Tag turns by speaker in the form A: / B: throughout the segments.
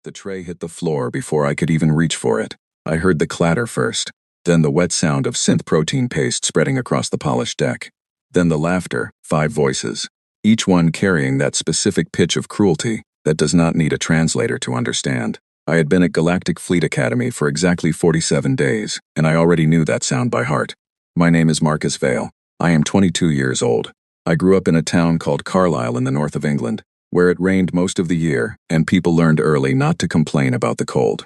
A: The tray hit the floor before I could even reach for it. I heard the clatter first, then the wet sound of synth protein paste spreading across the polished deck. Then the laughter, 5 voices, each one carrying that specific pitch of cruelty that does not need a translator to understand. I had been at Galactic Fleet Academy for exactly 47 days, and I already knew that sound by heart. My name is Marcus Vale. I am 22 years old. I grew up in a town called Carlisle in the north of England, where it rained most of the year, and people learned early not to complain about the cold.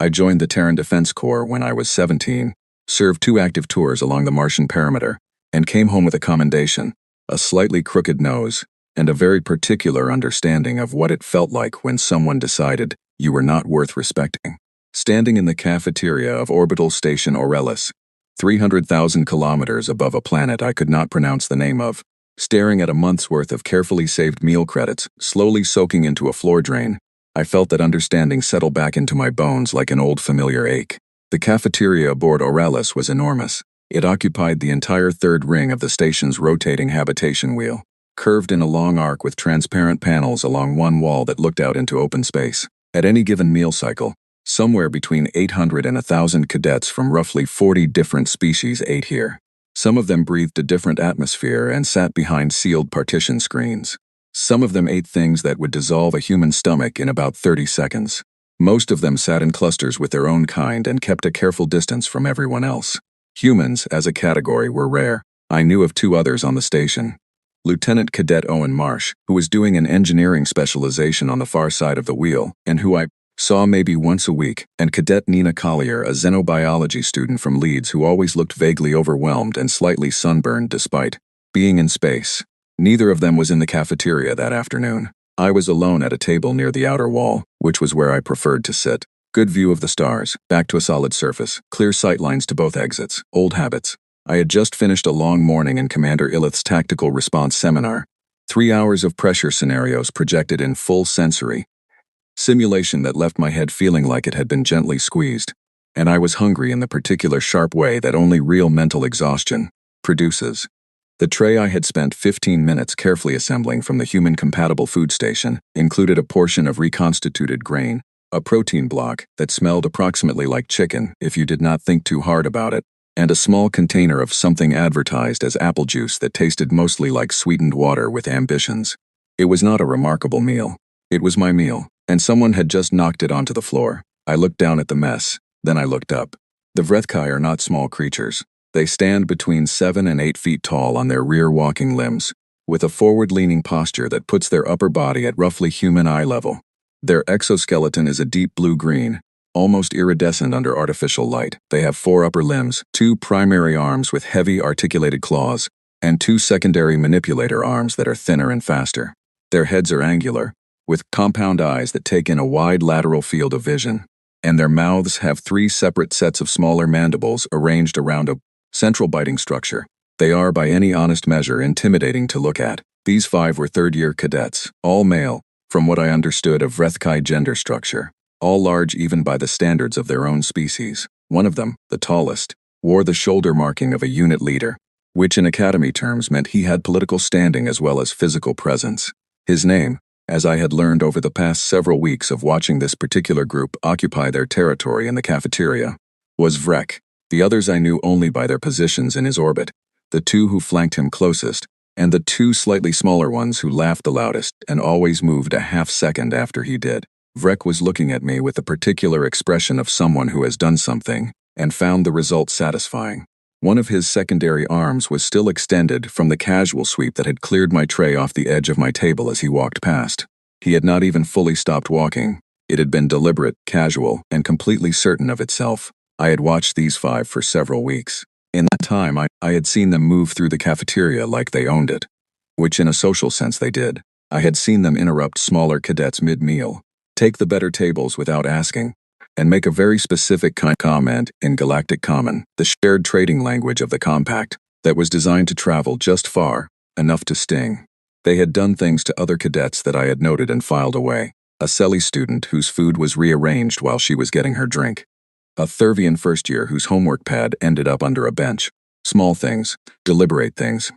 A: I joined the Terran Defense Corps when I was 17, served 2 active tours along the Martian perimeter, and came home with a commendation, a slightly crooked nose, and a very particular understanding of what it felt like when someone decided you were not worth respecting. Standing in the cafeteria of Orbital Station Aurelis, 300,000 kilometers above a planet I could not pronounce the name of, staring at a month's worth of carefully saved meal credits slowly soaking into a floor drain, I felt that understanding settle back into my bones like an old familiar ache. The cafeteria aboard Aurelis was enormous. It occupied the entire third ring of the station's rotating habitation wheel, curved in a long arc with transparent panels along one wall that looked out into open space. At any given meal cycle, somewhere between 800 and 1,000 cadets from roughly 40 different species ate here. Some of them breathed a different atmosphere and sat behind sealed partition screens. Some of them ate things that would dissolve a human stomach in about 30 seconds. Most of them sat in clusters with their own kind and kept a careful distance from everyone else. Humans, as a category, were rare. I knew of 2 others on the station. Lieutenant Cadet Owen Marsh, who was doing an engineering specialization on the far side of the wheel, and who I saw maybe once a week, and Cadet Nina Collier, a xenobiology student from Leeds who always looked vaguely overwhelmed and slightly sunburned despite being in space. Neither of them was in the cafeteria that afternoon. I was alone at a table near the outer wall, which was where I preferred to sit. Good view of the stars, back to a solid surface, clear sightlines to both exits, old habits. I had just finished a long morning in Commander Illith's tactical response seminar. 3 hours of pressure scenarios projected in full sensory simulation that left my head feeling like it had been gently squeezed. And I was hungry in the particular sharp way that only real mental exhaustion produces. The tray I had spent 15 minutes carefully assembling from the human-compatible food station included a portion of reconstituted grain, a protein block that smelled approximately like chicken if you did not think too hard about it, and a small container of something advertised as apple juice that tasted mostly like sweetened water with ambitions. It was not a remarkable meal. It was my meal, and someone had just knocked it onto the floor. I looked down at the mess, then I looked up. The Vrethkai are not small creatures. They stand between 7 and 8 feet tall on their rear walking limbs, with a forward-leaning posture that puts their upper body at roughly human eye level. Their exoskeleton is a deep blue-green, almost iridescent under artificial light. They have 4 upper limbs, 2 primary arms with heavy articulated claws, and 2 secondary manipulator arms that are thinner and faster. Their heads are angular, with compound eyes that take in a wide lateral field of vision, and their mouths have 3 separate sets of smaller mandibles arranged around a central biting structure. They are, by any honest measure, intimidating to look at. These 5 were third-year cadets, all male, from what I understood of Vrethkai gender structure, all large even by the standards of their own species. One of them, the tallest, wore the shoulder marking of a unit leader, which in academy terms meant he had political standing as well as physical presence. His name, as I had learned over the past several weeks of watching this particular group occupy their territory in the cafeteria, was Vrek. The others I knew only by their positions in his orbit, the 2 who flanked him closest, and the 2 slightly smaller ones who laughed the loudest and always moved a half-second after he did. Vrek was looking at me with the particular expression of someone who has done something and found the result satisfying. One of his secondary arms was still extended from the casual sweep that had cleared my tray off the edge of my table as he walked past. He had not even fully stopped walking. It had been deliberate, casual, and completely certain of itself. I had watched these 5 for several weeks. In that time, I had seen them move through the cafeteria like they owned it, which in a social sense they did. I had seen them interrupt smaller cadets mid-meal, take the better tables without asking, and make a very specific kind of comment in Galactic Common, the shared trading language of the Compact, that was designed to travel just far enough to sting. They had done things to other cadets that I had noted and filed away. A Selly student whose food was rearranged while she was getting her drink. A Thurvian first year whose homework pad ended up under a bench. Small things, deliberate things.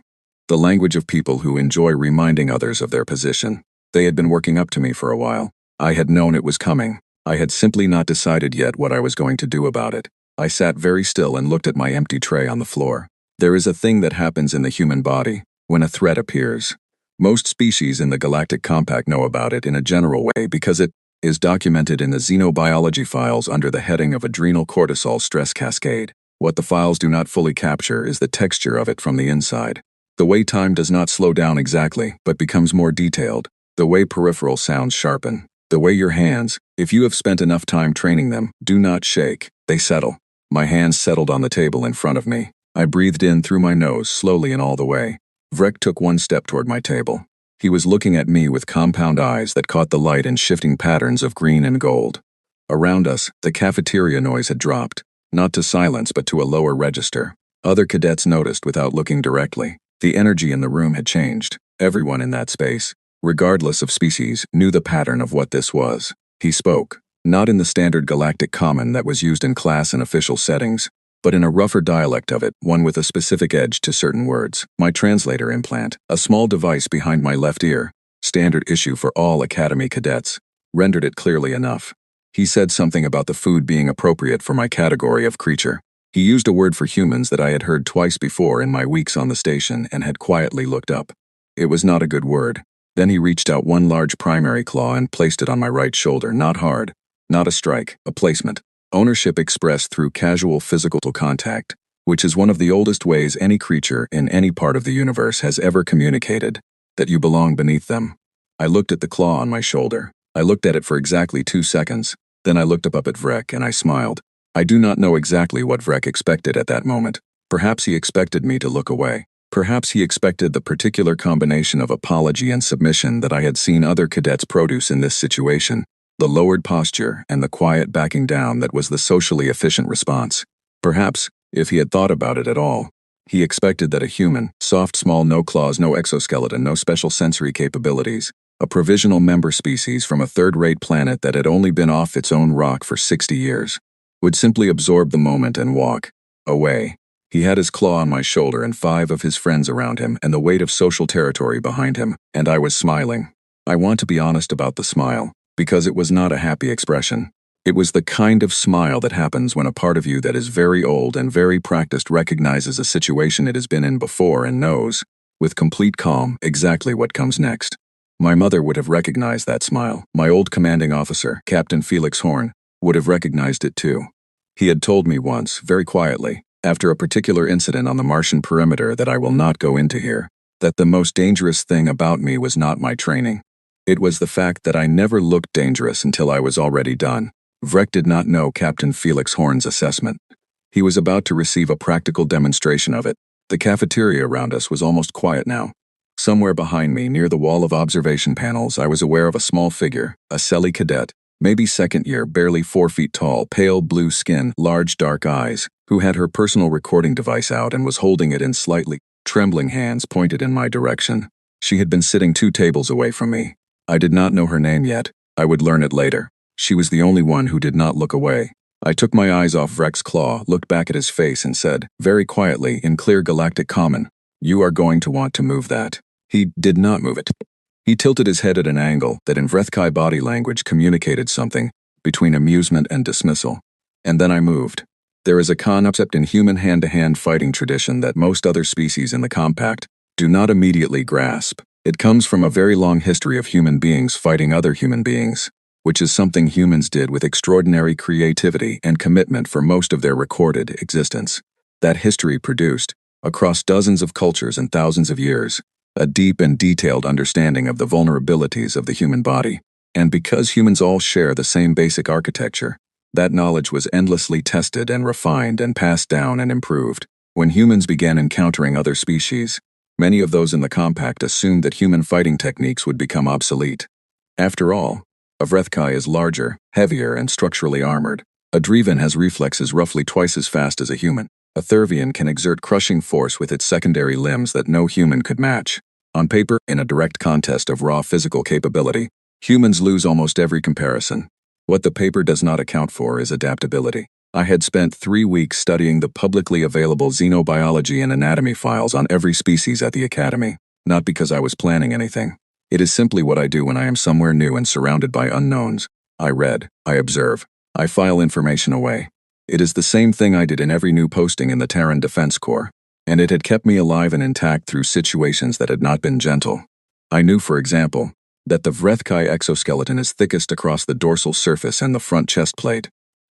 A: The language of people who enjoy reminding others of their position. They had been working up to me for a while. I had known it was coming. I had simply not decided yet what I was going to do about it. I sat very still and looked at my empty tray on the floor. There is a thing that happens in the human body when a threat appears. Most species in the Galactic Compact know about it in a general way because it is documented in the xenobiology files under the heading of adrenal cortisol stress cascade. What the files do not fully capture is the texture of it from the inside. The way time does not slow down exactly, but becomes more detailed. The way peripheral sounds sharpen. The way your hands, if you have spent enough time training them, do not shake. They settle. My hands settled on the table in front of me. I breathed in through my nose, slowly and all the way. Vrek took one step toward my table. He was looking at me with compound eyes that caught the light in shifting patterns of green and gold. Around us, the cafeteria noise had dropped, not to silence but to a lower register. Other cadets noticed without looking directly. The energy in the room had changed. Everyone in that space, regardless of species, knew the pattern of what this was. He spoke, not in the standard galactic common that was used in class and official settings, but in a rougher dialect of it, one with a specific edge to certain words. My translator implant, a small device behind my left ear, standard issue for all Academy cadets, rendered it clearly enough. He said something about the food being appropriate for my category of creature. He used a word for humans that I had heard twice before in my weeks on the station and had quietly looked up. It was not a good word. Then he reached out one large primary claw and placed it on my right shoulder, not hard, not a strike, a placement. Ownership expressed through casual physical contact, which is one of the oldest ways any creature in any part of the universe has ever communicated that you belong beneath them. I looked at the claw on my shoulder. I looked at it for exactly 2 seconds. Then I looked up at Vrek and I smiled. I do not know exactly what Vrek expected at that moment. Perhaps he expected me to look away. Perhaps he expected the particular combination of apology and submission that I had seen other cadets produce in this situation. The lowered posture and the quiet backing down that was the socially efficient response. Perhaps, if he had thought about it at all, he expected that a human, soft, small, no claws, no exoskeleton, no special sensory capabilities, a provisional member species from a third-rate planet that had only been off its own rock for 60 years, would simply absorb the moment and walk away. He had his claw on my shoulder and 5 of his friends around him and the weight of social territory behind him, and I was smiling. I want to be honest about the smile, because it was not a happy expression. It was the kind of smile that happens when a part of you that is very old and very practiced recognizes a situation it has been in before and knows, with complete calm, exactly what comes next. My mother would have recognized that smile. My old commanding officer, Captain Felix Horn, would have recognized it too. He had told me once, very quietly, after a particular incident on the Martian perimeter that I will not go into here, that the most dangerous thing about me was not my training. It was the fact that I never looked dangerous until I was already done. Vrek did not know Captain Felix Horn's assessment. He was about to receive a practical demonstration of it. The cafeteria around us was almost quiet now. Somewhere behind me, near the wall of observation panels, I was aware of a small figure, a Selly cadet, maybe second year, barely 4 feet tall, pale blue skin, large dark eyes, who had her personal recording device out and was holding it in slightly trembling hands pointed in my direction. She had been sitting 2 tables away from me. I did not know her name yet. I would learn it later. She was the only one who did not look away. I took my eyes off Vrek's claw, looked back at his face and said, very quietly, in clear galactic common, "You are going to want to move that." He did not move it. He tilted his head at an angle that in Vrethkai body language communicated something between amusement and dismissal. And then I moved. There is a concept in human hand-to-hand fighting tradition that most other species in the compact do not immediately grasp. It comes from a very long history of human beings fighting other human beings, which is something humans did with extraordinary creativity and commitment for most of their recorded existence. That history produced, across dozens of cultures and thousands of years, a deep and detailed understanding of the vulnerabilities of the human body. And because humans all share the same basic architecture, that knowledge was endlessly tested and refined and passed down and improved. When humans began encountering other species, many of those in the compact assumed that human fighting techniques would become obsolete. After all, a Vrethkai is larger, heavier, and structurally armored. A Dreven has reflexes roughly twice as fast as a human. A Thurvian can exert crushing force with its secondary limbs that no human could match. On paper, in a direct contest of raw physical capability, humans lose almost every comparison. What the paper does not account for is adaptability. I had spent 3 weeks studying the publicly available xenobiology and anatomy files on every species at the Academy, not because I was planning anything. It is simply what I do when I am somewhere new and surrounded by unknowns. I read, I observe, I file information away. It is the same thing I did in every new posting in the Terran Defense Corps, and it had kept me alive and intact through situations that had not been gentle. I knew, for example, that the Vrethkai exoskeleton is thickest across the dorsal surface and the front chest plate.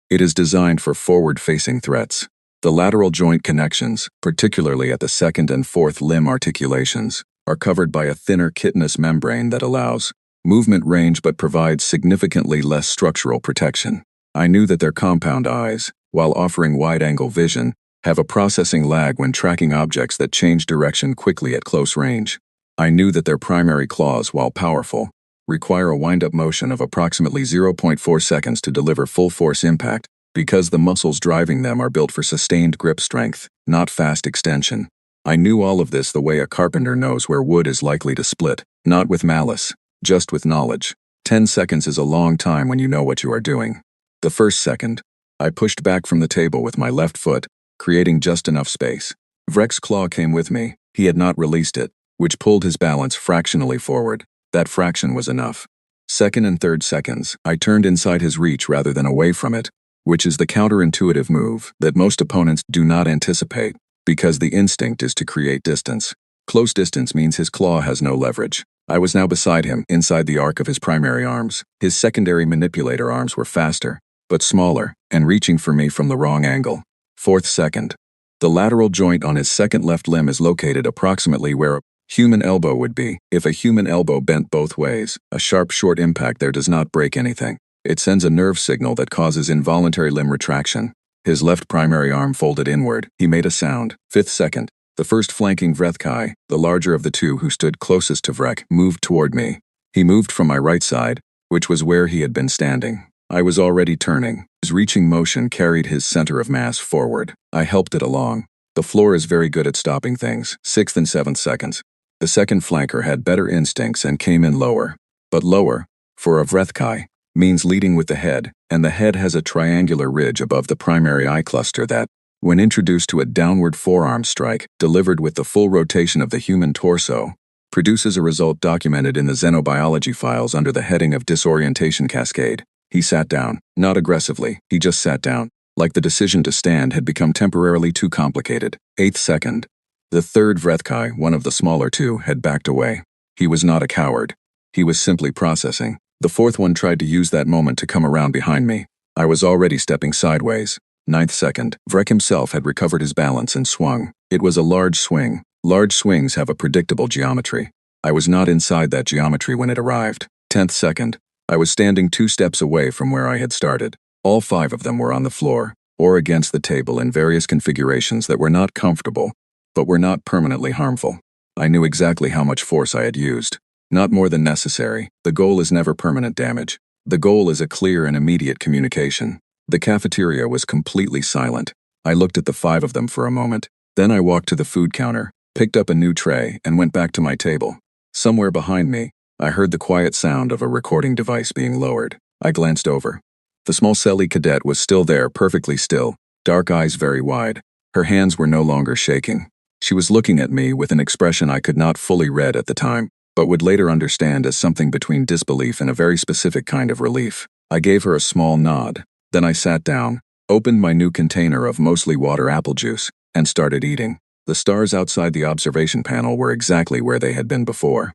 A: It is designed for forward-facing threats. The lateral joint connections, particularly at the second and fourth limb articulations, are covered by a thinner chitinous membrane that allows movement range but provides significantly less structural protection. I knew that their compound eyes, while offering wide-angle vision, have a processing lag when tracking objects that change direction quickly at close range. I knew that their primary claws, while powerful, require a wind-up motion of approximately 0.4 seconds to deliver full-force impact because the muscles driving them are built for sustained grip strength, not fast extension. I knew all of this the way a carpenter knows where wood is likely to split, not with malice, just with knowledge. 10 seconds is a long time when you know what you are doing. The first second, I pushed back from the table with my left foot, creating just enough space. Vrek's claw came with me. He had not released it, which pulled his balance fractionally forward. That fraction was enough. Second and third seconds, I turned inside his reach rather than away from it, which is the counterintuitive move that most opponents do not anticipate, because the instinct is to create distance. Close distance means his claw has no leverage. I was now beside him, inside the arc of his primary arms. His secondary manipulator arms were faster, but smaller, and reaching for me from the wrong angle. Fourth second. The lateral joint on his second left limb is located approximately where a human elbow would be. If a human elbow bent both ways, a sharp short impact there does not break anything. It sends a nerve signal that causes involuntary limb retraction. His left primary arm folded inward. He made a sound. Fifth second. The first flanking Vrethkai, the larger of the two who stood closest to Vrek, moved toward me. He moved from my right side, which was where he had been standing. I was already turning. His reaching motion carried his center of mass forward. I helped it along. The floor is very good at stopping things. 6th and 7th seconds. The second flanker had better instincts and came in lower. But lower, for a Vrethkai, means leading with the head, and the head has a triangular ridge above the primary eye cluster that, when introduced to a downward forearm strike, delivered with the full rotation of the human torso, produces a result documented in the xenobiology files under the heading of disorientation cascade. He sat down, not aggressively, he just sat down, like the decision to stand had become temporarily too complicated. 8th second. The third Vrethkai, one of the smaller two, had backed away. He was not a coward. He was simply processing. The fourth one tried to use that moment to come around behind me. I was already stepping sideways. 9th second. Vrek himself had recovered his balance and swung. It was a large swing. Large swings have a predictable geometry. I was not inside that geometry when it arrived. 10th second. I was standing 2 steps away from where I had started. All 5 of them were on the floor, or against the table in various configurations that were not comfortable, but were not permanently harmful. I knew exactly how much force I had used. Not more than necessary. The goal is never permanent damage. The goal is a clear and immediate communication. The cafeteria was completely silent. I looked at the 5 of them for a moment. Then I walked to the food counter, picked up a new tray, and went back to my table. Somewhere behind me, I heard the quiet sound of a recording device being lowered. I glanced over. The small Selly cadet was still there, perfectly still, dark eyes very wide. Her hands were no longer shaking. She was looking at me with an expression I could not fully read at the time, but would later understand as something between disbelief and a very specific kind of relief. I gave her a small nod. Then I sat down, opened my new container of mostly water apple juice, and started eating. The stars outside the observation panel were exactly where they had been before.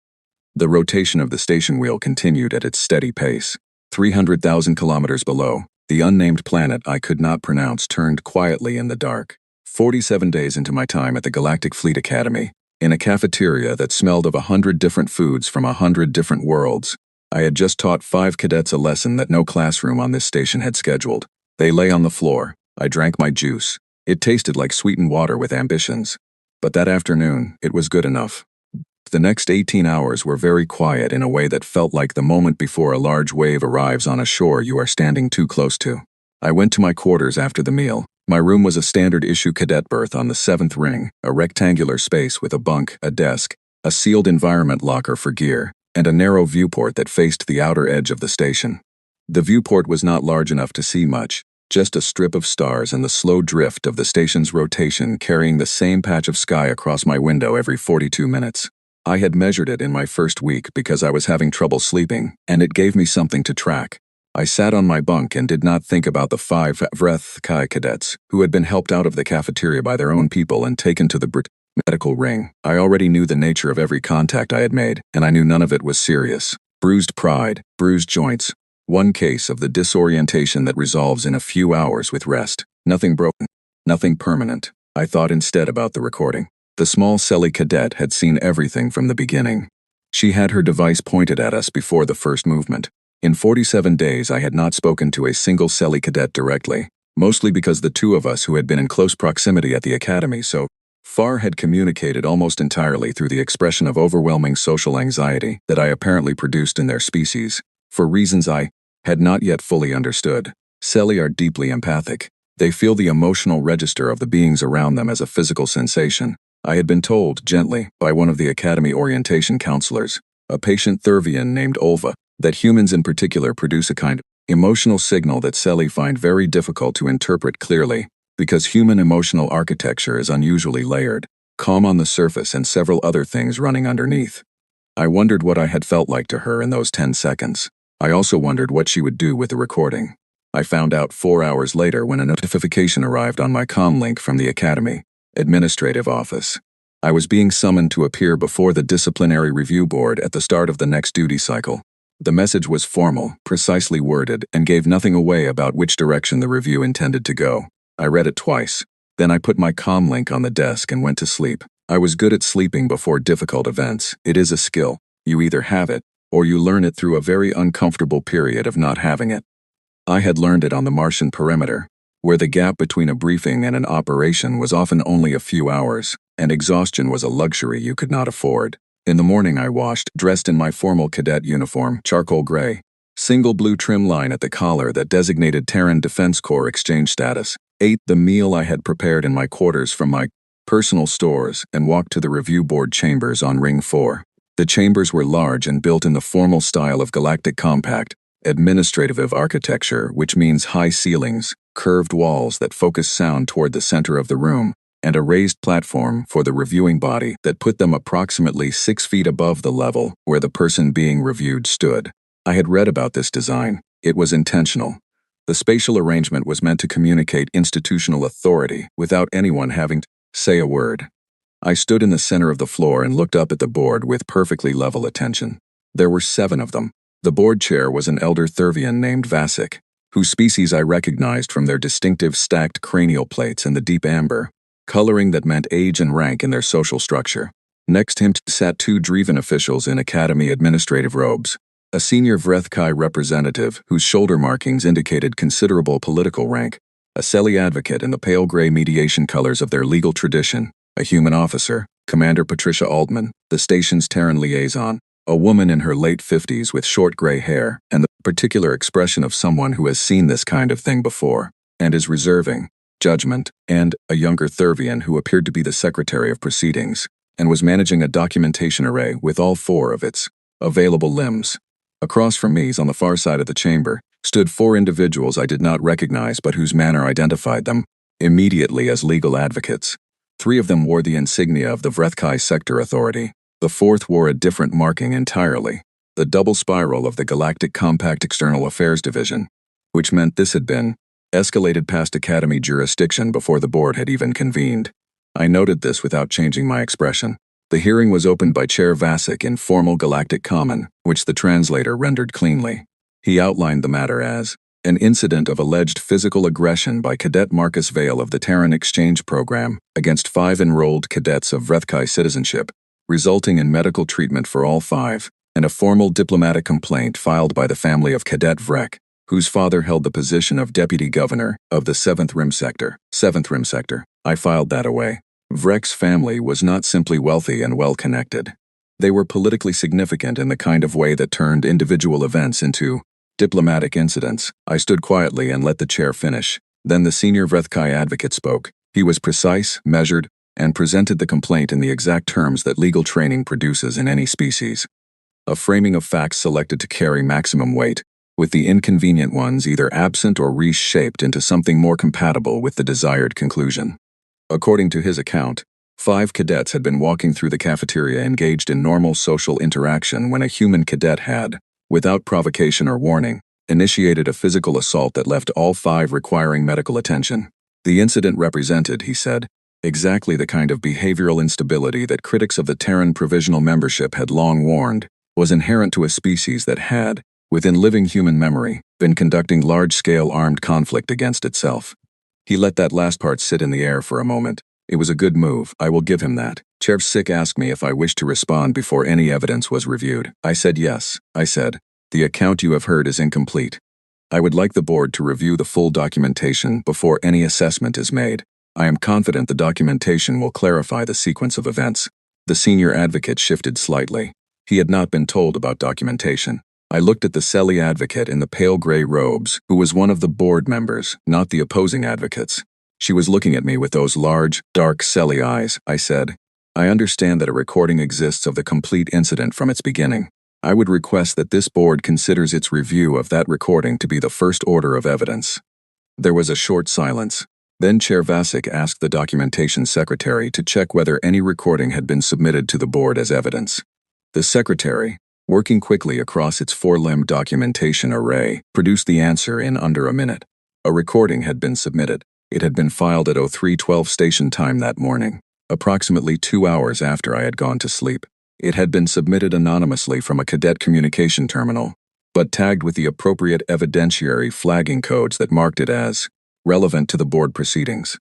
A: The rotation of the station wheel continued at its steady pace. 300,000 kilometers below, the unnamed planet I could not pronounce turned quietly in the dark. 47 days into my time at the Galactic Fleet Academy, in a cafeteria that smelled of 100 different foods from 100 different worlds, I had just taught 5 cadets a lesson that no classroom on this station had scheduled. They lay on the floor. I drank my juice. It tasted like sweetened water with ambitions. But that afternoon, it was good enough. The next 18 hours were very quiet in a way that felt like the moment before a large wave arrives on a shore you are standing too close to. I went to my quarters after the meal. My room was a standard-issue cadet berth on the 7th ring, a rectangular space with a bunk, a desk, a sealed environment locker for gear, and a narrow viewport that faced the outer edge of the station. The viewport was not large enough to see much, just a strip of stars and the slow drift of the station's rotation carrying the same patch of sky across my window every 42 minutes. I had measured it in my first week because I was having trouble sleeping, and it gave me something to track. I sat on my bunk and did not think about the 5 HFY cadets who had been helped out of the cafeteria by their own people and taken to the medical ring. I already knew the nature of every contact I had made, and I knew none of it was serious. Bruised pride, bruised joints. One case of the disorientation that resolves in a few hours with rest. Nothing broken. Nothing permanent. I thought instead about the recording. The small Selly cadet had seen everything from the beginning. She had her device pointed at us before the first movement. In 47 days I had not spoken to a single Selly cadet directly, mostly because the two of us who had been in close proximity at the academy so far had communicated almost entirely through the expression of overwhelming social anxiety that I apparently produced in their species, for reasons I had not yet fully understood. Selly are deeply empathic. They feel the emotional register of the beings around them as a physical sensation. I had been told, gently, by one of the academy orientation counselors, a patient Thurvian named Olva, that humans in particular produce a kind of emotional signal that Selly find very difficult to interpret clearly, because human emotional architecture is unusually layered, calm on the surface and several other things running underneath. I wondered what I had felt like to her in those 10 seconds. I also wondered what she would do with the recording. I found out 4 hours later when a notification arrived on my comm link from the academy administrative office. I was being summoned to appear before the disciplinary review board at the start of the next duty cycle. The message was formal, precisely worded, and gave nothing away about which direction the review intended to go. I read it twice. Then I put my comm link on the desk and went to sleep. I was good at sleeping before difficult events. It is a skill. You either have it, or you learn it through a very uncomfortable period of not having it. I had learned it on the Martian perimeter, where the gap between a briefing and an operation was often only a few hours, and exhaustion was a luxury you could not afford. In the morning I washed, dressed in my formal cadet uniform, charcoal gray, single blue trim line at the collar that designated Terran Defense Corps exchange status, ate the meal I had prepared in my quarters from my personal stores, and walked to the review board chambers on Ring 4. The chambers were large and built in the formal style of galactic compact, administrative architecture, which means high ceilings, curved walls that focus sound toward the center of the room, and a raised platform for the reviewing body that put them approximately 6 feet above the level where the person being reviewed stood. I had read about this design. It was intentional. The spatial arrangement was meant to communicate institutional authority without anyone having to say a word. I stood in the center of the floor and looked up at the board with perfectly level attention. There were 7 of them. The board chair was an elder Thurvian named Vasek, whose species I recognized from their distinctive stacked cranial plates and the deep amber coloring that meant age and rank in their social structure. Next him sat 2 Dreven officials in academy administrative robes, a senior Vrethkai representative whose shoulder markings indicated considerable political rank, a Selly advocate in the pale gray mediation colors of their legal tradition, a human officer, Commander Patricia Altman, the station's Terran liaison, a woman in her late 50s with short gray hair and the particular expression of someone who has seen this kind of thing before, and is reserving judgment, and a younger Thurvian who appeared to be the secretary of proceedings, and was managing a documentation array with all 4 of its available limbs. Across from me, on the far side of the chamber, stood 4 individuals I did not recognize but whose manner identified them immediately as legal advocates. 3 of them wore the insignia of the Vrethkai Sector Authority. The 4th wore a different marking entirely, the double spiral of the Galactic Compact External Affairs Division, which meant this had been escalated past Academy jurisdiction before the board had even convened. I noted this without changing my expression. The hearing was opened by Chair Vasek in formal Galactic Common, which the translator rendered cleanly. He outlined the matter as an incident of alleged physical aggression by Cadet Marcus Vale of the Terran Exchange Program against 5 enrolled cadets of Vrethkai citizenship, resulting in medical treatment for all 5, and a formal diplomatic complaint filed by the family of Cadet Vrek, whose father held the position of Deputy Governor of the 7th Rim Sector. 7th Rim Sector. I filed that away. Vrek's family was not simply wealthy and well-connected. They were politically significant in the kind of way that turned individual events into diplomatic incidents. I stood quietly and let the chair finish. Then the senior Vrethkai advocate spoke. He was precise, measured, and presented the complaint in the exact terms that legal training produces in any species. A framing of facts selected to carry maximum weight, with the inconvenient ones either absent or reshaped into something more compatible with the desired conclusion. According to his account, 5 cadets had been walking through the cafeteria engaged in normal social interaction when a human cadet had, without provocation or warning, initiated a physical assault that left all 5 requiring medical attention. The incident represented, he said, exactly the kind of behavioral instability that critics of the Terran provisional membership had long warned was inherent to a species that had, within living human memory, been conducting large-scale armed conflict against itself. He let that last part sit in the air for a moment. It was a good move, I will give him that. Chair Sick asked me if I wished to respond before any evidence was reviewed. I said yes. I said, the account you have heard is incomplete. I would like the board to review the full documentation before any assessment is made. I am confident the documentation will clarify the sequence of events. The senior advocate shifted slightly. He had not been told about documentation. I looked at the Selly advocate in the pale gray robes, who was one of the board members, not the opposing advocates. She was looking at me with those large, dark Selly eyes. I said, I understand that a recording exists of the complete incident from its beginning. I would request that this board considers its review of that recording to be the first order of evidence. There was a short silence. Then Chair Vasic asked the documentation secretary to check whether any recording had been submitted to the board as evidence. The secretary, working quickly across its 4-limbed documentation array, produced the answer in under a minute. A recording had been submitted. It had been filed at 03:12 station time that morning, approximately 2 hours after I had gone to sleep. It had been submitted anonymously from a cadet communication terminal, but tagged with the appropriate evidentiary flagging codes that marked it as relevant to the board proceedings.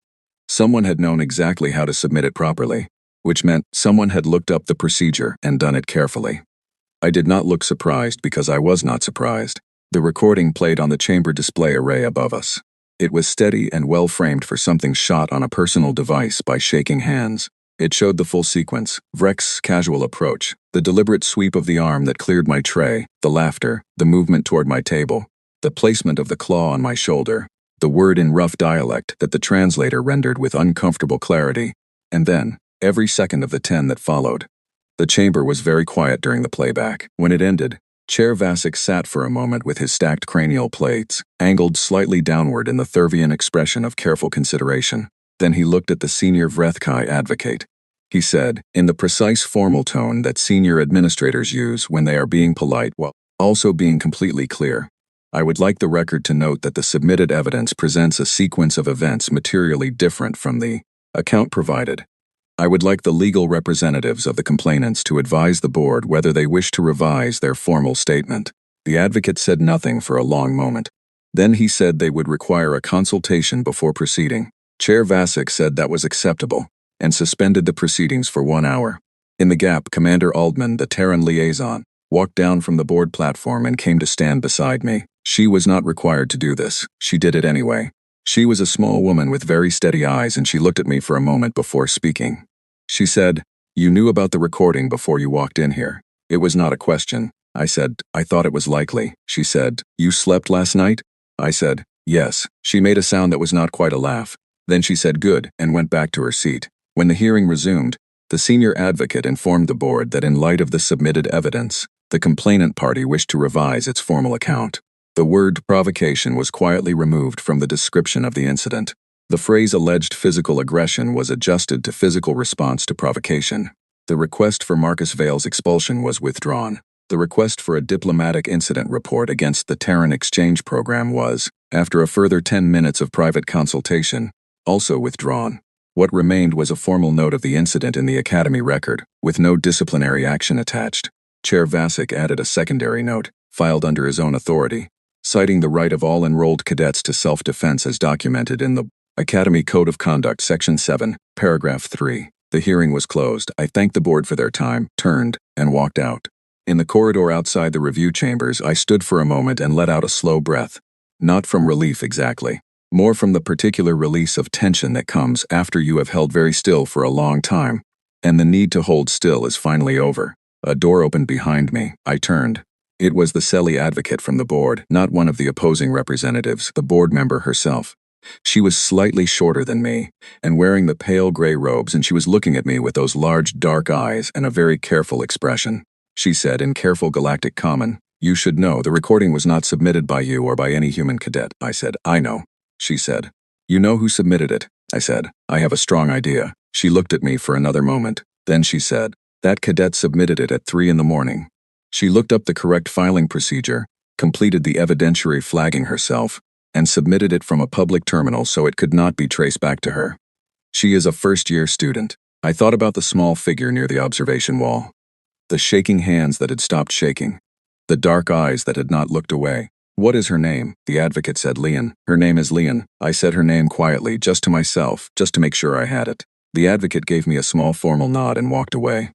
A: Someone had known exactly how to submit it properly, which meant someone had looked up the procedure and done it carefully. I did not look surprised because I was not surprised. The recording played on the chamber display array above us. It was steady and well framed for something shot on a personal device by shaking hands. It showed the full sequence, Vrek's casual approach, the deliberate sweep of the arm that cleared my tray, the laughter, the movement toward my table, the placement of the claw on my shoulder, the word in rough dialect that the translator rendered with uncomfortable clarity, and then, every second of the 10 that followed. The chamber was very quiet during the playback. When it ended, Chair Vasic sat for a moment with his stacked cranial plates, angled slightly downward in the Thurvian expression of careful consideration. Then he looked at the senior Vrethkai advocate. He said, in the precise formal tone that senior administrators use when they are being polite while also being completely clear, I would like the record to note that the submitted evidence presents a sequence of events materially different from the account provided. I would like the legal representatives of the complainants to advise the board whether they wish to revise their formal statement. The advocate said nothing for a long moment. Then he said they would require a consultation before proceeding. Chair Vasic said that was acceptable, and suspended the proceedings for 1 hour. In the gap, Commander Aldman, the Terran liaison, walked down from the board platform and came to stand beside me. She was not required to do this. She did it anyway. She was a small woman with very steady eyes, and she looked at me for a moment before speaking. She said, "You knew about the recording before you walked in here." It was not a question. I said, "I thought it was likely." She said, "You slept last night?" I said, "Yes." She made a sound that was not quite a laugh. Then she said, "Good," and went back to her seat. When the hearing resumed, the senior advocate informed the board that in light of the submitted evidence, the complainant party wished to revise its formal account. The word provocation was quietly removed from the description of the incident. The phrase alleged physical aggression was adjusted to physical response to provocation. The request for Marcus Vale's expulsion was withdrawn. The request for a diplomatic incident report against the Terran exchange program was, after a further 10 minutes of private consultation, also withdrawn. What remained was a formal note of the incident in the Academy record, with no disciplinary action attached. Chair Vasic added a secondary note, filed under his own authority, citing the right of all enrolled cadets to self-defense as documented in the Academy Code of Conduct, Section 7, Paragraph 3. The hearing was closed. I thanked the board for their time, turned, and walked out. In the corridor outside the review chambers, I stood for a moment and let out a slow breath. Not from relief exactly, more from the particular release of tension that comes after you have held very still for a long time, and the need to hold still is finally over. A door opened behind me. I turned. It was the Selly advocate from the board, not one of the opposing representatives, the board member herself. She was slightly shorter than me, and wearing the pale gray robes, and she was looking at me with those large dark eyes and a very careful expression. She said in careful galactic common, "You should know the recording was not submitted by you or by any human cadet." I said, "I know." She said, "You know who submitted it?" I said, "I have a strong idea." She looked at me for another moment. Then she said, "That cadet submitted it at 3 in the morning." She looked up the correct filing procedure, completed the evidentiary flagging herself, and submitted it from a public terminal so it could not be traced back to her. She is a first-year student. I thought about the small figure near the observation wall, the shaking hands that had stopped shaking, the dark eyes that had not looked away. What is her name? The advocate said. Leon. Her name is Leon. I said her name quietly, just to myself, just to make sure I had it. The advocate gave me a small formal nod and walked away.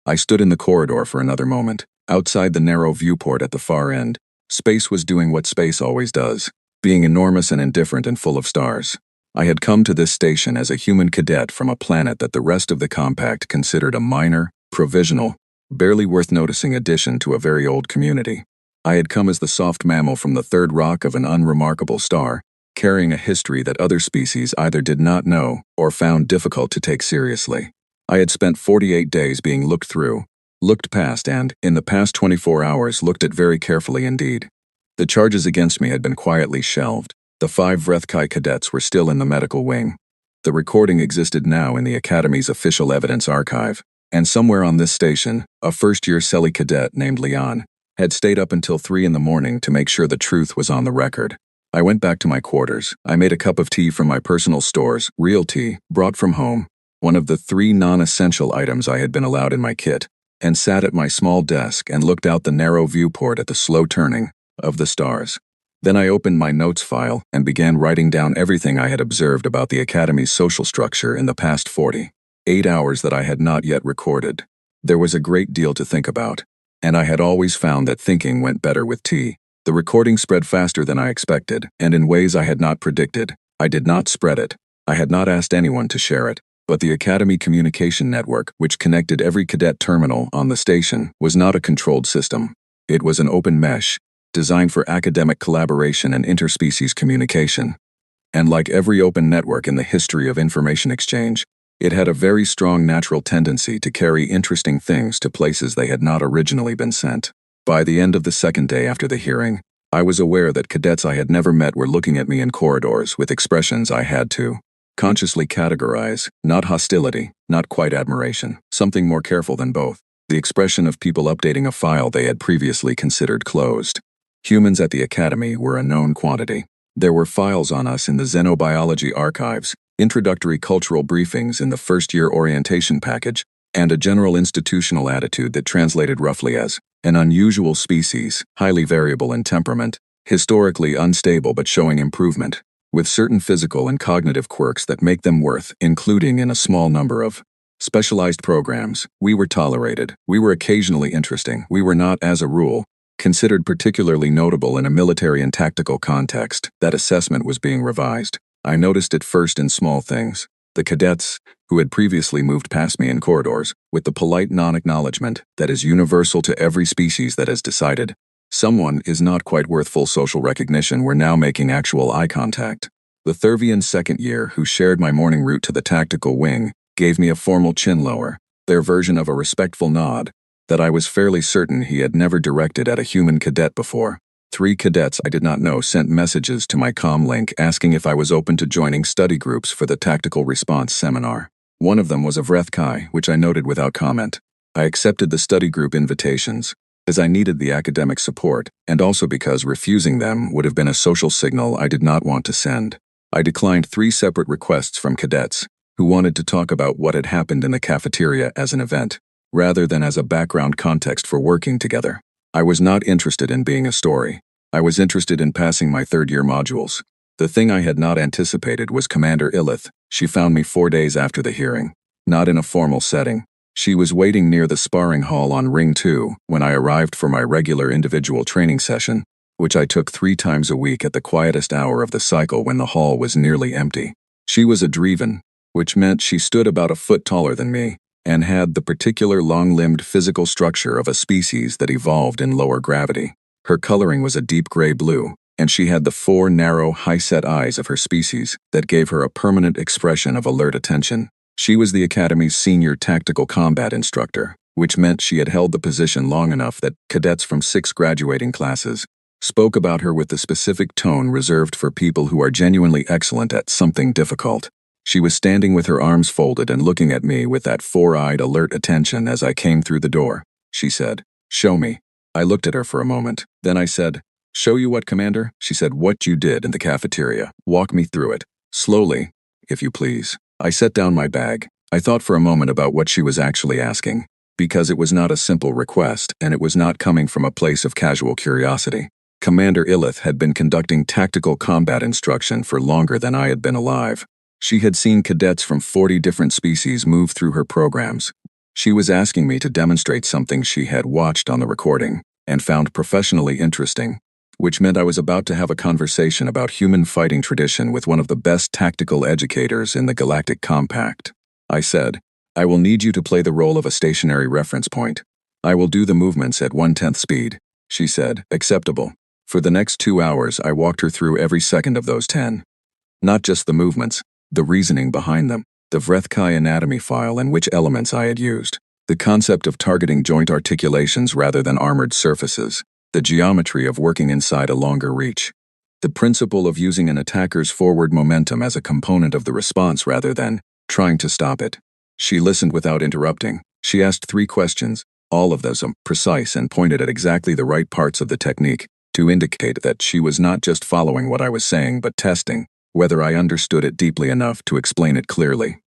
A: I stood in the corridor for another moment. Outside the narrow viewport at the far end, space was doing what space always does, being enormous and indifferent and full of stars. I had come to this station as a human cadet from a planet that the rest of the compact considered a minor, provisional, barely worth noticing addition to a very old community. I had come as the soft mammal from the third rock of an unremarkable star, carrying a history that other species either did not know or found difficult to take seriously. I had spent 48 days being looked through, looked past and, in the past 24 hours, looked at very carefully indeed. The charges against me had been quietly shelved. The 5 Vrethkai cadets were still in the medical wing. The recording existed now in the Academy's official evidence archive, and somewhere on this station, a first-year Selly cadet named Leon had stayed up until 3 in the morning to make sure the truth was on the record. I went back to my quarters. I made a cup of tea from my personal stores, real tea, brought from home, one of the 3 non-essential items I had been allowed in my kit, and sat at my small desk and looked out the narrow viewport at the slow turning of the stars. Then I opened my notes file and began writing down everything I had observed about the Academy's social structure in the past 48 hours that I had not yet recorded. There was a great deal to think about, and I had always found that thinking went better with tea. The recording spread faster than I expected, and in ways I had not predicted. I did not spread it. I had not asked anyone to share it. But the Academy communication network, which connected every cadet terminal on the station, was not a controlled system. It was an open mesh, designed for academic collaboration and interspecies communication. And like every open network in the history of information exchange, it had a very strong natural tendency to carry interesting things to places they had not originally been sent. By the end of the second day after the hearing, I was aware that cadets I had never met were looking at me in corridors with expressions I had to consciously categorize, not hostility, not quite admiration, something more careful than both, the expression of people updating a file they had previously considered closed. Humans at the Academy were a known quantity. There were files on us in the Xenobiology archives, introductory cultural briefings in the first-year orientation package, and a general institutional attitude that translated roughly as an unusual species, highly variable in temperament, historically unstable but showing improvement, with certain physical and cognitive quirks that make them worth including in a small number of specialized programs. We were tolerated. We were occasionally interesting. We were not, as a rule, considered particularly notable in a military and tactical context. That assessment was being revised. I noticed it first in small things. The cadets, who had previously moved past me in corridors, with the polite non-acknowledgement that is universal to every species that has decided someone is not quite worth full social recognition, were now making actual eye contact. The Thurvian second year, who shared my morning route to the tactical wing, gave me a formal chin lower, their version of a respectful nod, that I was fairly certain he had never directed at a human cadet before. 3 cadets I did not know sent messages to my comm link asking if I was open to joining study groups for the tactical response seminar. One of them was a Vrethkai, which I noted without comment. I accepted the study group invitations, as I needed the academic support, and also because refusing them would have been a social signal I did not want to send. I declined 3 separate requests from cadets, who wanted to talk about what had happened in the cafeteria as an event, rather than as a background context for working together. I was not interested in being a story. I was interested in passing my third-year modules. The thing I had not anticipated was Commander Illith. She found me 4 days after the hearing, not in a formal setting. She was waiting near the sparring hall on Ring 2 when I arrived for my regular individual training session, which I took 3 times a week at the quietest hour of the cycle when the hall was nearly empty. She was a Dreven, which meant she stood about a foot taller than me, and had the particular long-limbed physical structure of a species that evolved in lower gravity. Her coloring was a deep gray blue, and she had the 4 narrow, high-set eyes of her species that gave her a permanent expression of alert attention. She was the Academy's senior tactical combat instructor, which meant she had held the position long enough that cadets from 6 graduating classes spoke about her with the specific tone reserved for people who are genuinely excellent at something difficult. She was standing with her arms folded and looking at me with that 4-eyed alert attention as I came through the door. She said, "Show me." I looked at her for a moment. Then I said, Show you what, Commander? She said. What you did in the cafeteria. Walk me through it. Slowly, if you please. I set down my bag. I thought for a moment about what she was actually asking, because it was not a simple request, and it was not coming from a place of casual curiosity. Commander Illith had been conducting tactical combat instruction for longer than I had been alive. She had seen cadets from 40 different species move through her programs. She was asking me to demonstrate something she had watched on the recording and found professionally interesting, which meant I was about to have a conversation about human fighting tradition with one of the best tactical educators in the Galactic Compact. I said, I will need you to play the role of a stationary reference point. I will do the movements at 1/10 speed. She said, acceptable. For the next 2 hours, I walked her through every second of those 10. Not just the movements, the reasoning behind them, the Vrethkai anatomy file and which elements I had used, the concept of targeting joint articulations rather than armored surfaces, the geometry of working inside a longer reach, the principle of using an attacker's forward momentum as a component of the response rather than trying to stop it. She listened without interrupting. She asked 3 questions, all of those precise and pointed at exactly the right parts of the technique to indicate that she was not just following what I was saying but testing whether I understood it deeply enough to explain it clearly.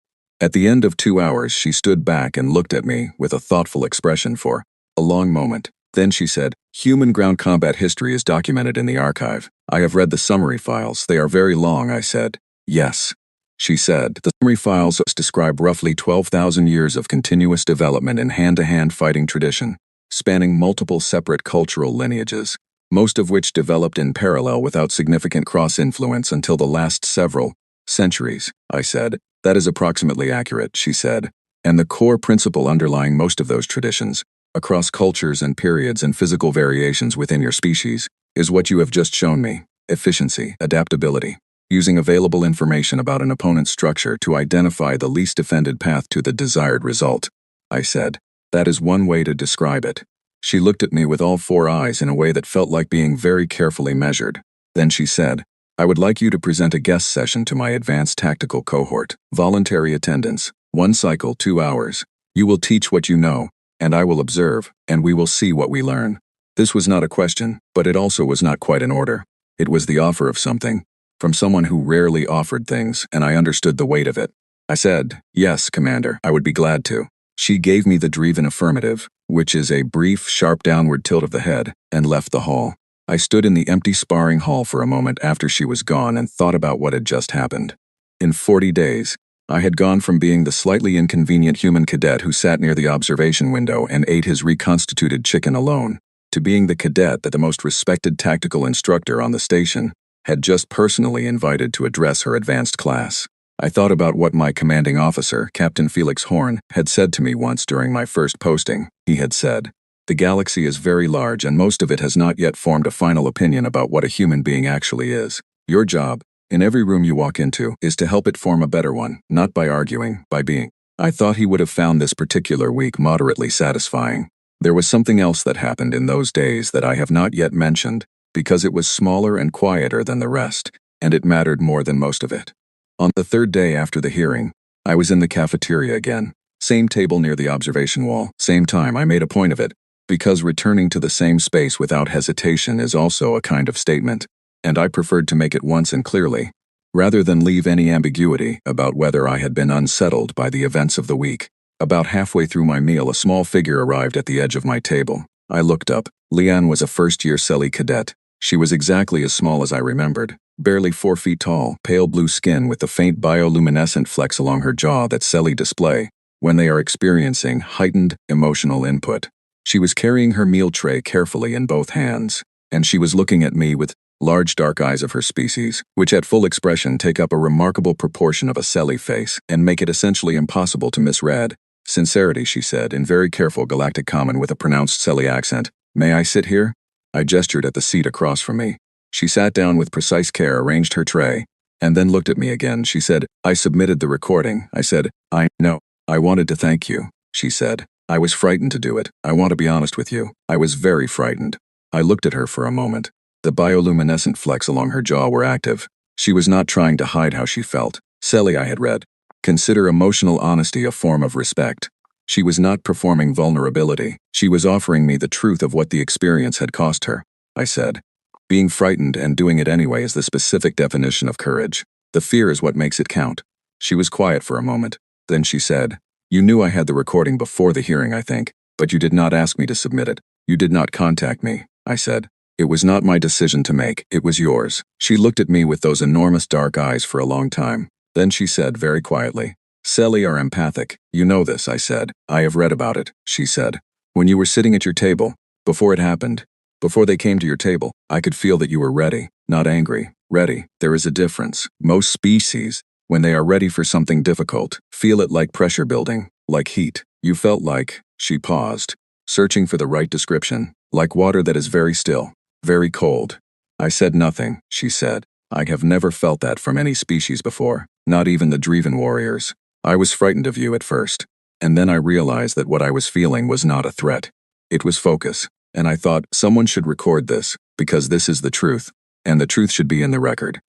A: At the end of 2 hours, she stood back and looked at me with a thoughtful expression for a long moment. Then she said, human ground combat history is documented in the archive. I have read the summary files. They are very long, I said. Yes. She said, the summary files describe roughly 12,000 years of continuous development in hand-to-hand fighting tradition, spanning multiple separate cultural lineages, most of which developed in parallel without significant cross-influence until the last several centuries, I said. That is approximately accurate, she said. And the core principle underlying most of those traditions, across cultures and periods and physical variations within your species, is what you have just shown me: efficiency, adaptability, using available information about an opponent's structure to identify the least defended path to the desired result. I said, that is one way to describe it. She looked at me with all 4 eyes in a way that felt like being very carefully measured. Then she said, I would like you to present a guest session to my advanced tactical cohort. Voluntary attendance. 1 cycle, 2 hours. You will teach what you know, and I will observe, and we will see what we learn. This was not a question, but it also was not quite an order. It was the offer of something, from someone who rarely offered things, and I understood the weight of it. I said, yes, Commander, I would be glad to. She gave me the Dreven affirmative, which is a brief, sharp downward tilt of the head, and left the hall. I stood in the empty sparring hall for a moment after she was gone and thought about what had just happened. In 40 days, I had gone from being the slightly inconvenient human cadet who sat near the observation window and ate his reconstituted chicken alone, to being the cadet that the most respected tactical instructor on the station had just personally invited to address her advanced class. I thought about what my commanding officer, Captain Felix Horn, had said to me once during my first posting. He had said, the galaxy is very large and most of it has not yet formed a final opinion about what a human being actually is. Your job, in every room you walk into, is to help it form a better one, not by arguing, by being. I thought he would have found this particular week moderately satisfying. There was something else that happened in those days that I have not yet mentioned, because it was smaller and quieter than the rest, and it mattered more than most of it. On the 3rd day after the hearing, I was in the cafeteria again. Same table near the observation wall, same time. I made a point of it, because returning to the same space without hesitation is also a kind of statement, and I preferred to make it once and clearly, rather than leave any ambiguity about whether I had been unsettled by the events of the week. About halfway through my meal, a small figure arrived at the edge of my table. I looked up. Leanne was a first-year Selly cadet. She was exactly as small as I remembered, barely 4 feet tall, pale blue skin with the faint bioluminescent flecks along her jaw that Selly display when they are experiencing heightened emotional input. She was carrying her meal tray carefully in both hands, and she was looking at me with large dark eyes of her species, which at full expression take up a remarkable proportion of a Selly face and make it essentially impossible to misread. Sincerity, she said, in very careful Galactic Common with a pronounced Selly accent. May I sit here? I gestured at the seat across from me. She sat down with precise care, arranged her tray, and then looked at me again. She said, I submitted the recording. I said, I know. I wanted to thank you, she said. I was frightened to do it. I want to be honest with you. I was very frightened. I looked at her for a moment. The bioluminescent flecks along her jaw were active. She was not trying to hide how she felt. Selly, I had read. Consider emotional honesty a form of respect. She was not performing vulnerability. She was offering me the truth of what the experience had cost her. I said, Being frightened and doing it anyway is the specific definition of courage. The fear is what makes it count. She was quiet for a moment. Then she said, "You knew I had the recording before the hearing, I think, but you did not ask me to submit it. You did not contact me," I said. "It was not my decision to make, it was yours." She looked at me with those enormous dark eyes for a long time. Then she said very quietly, "Selly are empathic. You know this," I said. "I have read about it," she said. "When you were sitting at your table, before it happened, before they came to your table, I could feel that you were ready, not angry, ready. There is a difference. Most species, when they are ready for something difficult, feel it like pressure building, like heat. You felt like," she paused, searching for the right description, "like water that is very still, very cold." I said nothing, she said. "I have never felt that from any species before, not even the Dreven warriors. I was frightened of you at first, and then I realized that what I was feeling was not a threat. It was focus, and I thought someone should record this, because this is the truth, and the truth should be in the record."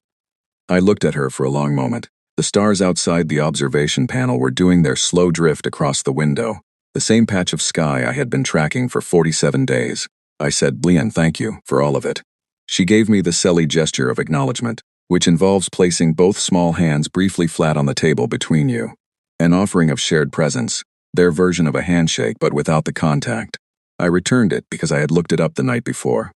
A: I looked at her for a long moment. The stars outside the observation panel were doing their slow drift across the window, the same patch of sky I had been tracking for 47 days. I said, "Leanne, thank you for all of it." She gave me the Selly gesture of acknowledgement, which involves placing both small hands briefly flat on the table between you. An offering of shared presence, their version of a handshake but without the contact. I returned it because I had looked it up the night before.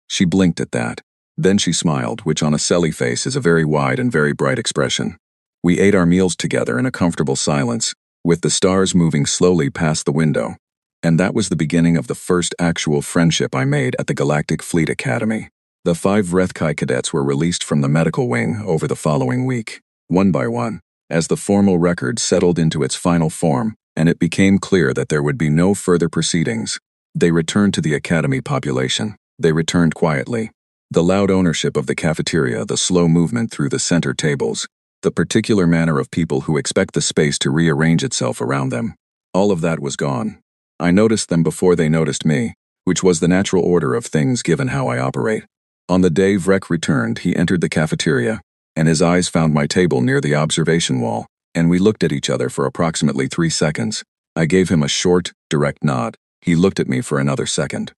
A: She blinked at that. Then she smiled, which on a Selly face is a very wide and very bright expression. We ate our meals together in a comfortable silence, with the stars moving slowly past the window. And that was the beginning of the first actual friendship I made at the Galactic Fleet Academy. The 5 Vrethkai cadets were released from the medical wing over the following week, one by one, as the formal record settled into its final form, and it became clear that there would be no further proceedings. They returned to the Academy population. They returned quietly. The loud ownership of the cafeteria, the slow movement through the center tables, the particular manner of people who expect the space to rearrange itself around them. All of that was gone. I noticed them before they noticed me, which was the natural order of things given how I operate. On the day Vrek returned, he entered the cafeteria, and his eyes found my table near the observation wall, and we looked at each other for approximately 3 seconds. I gave him a short, direct nod. He looked at me for another second.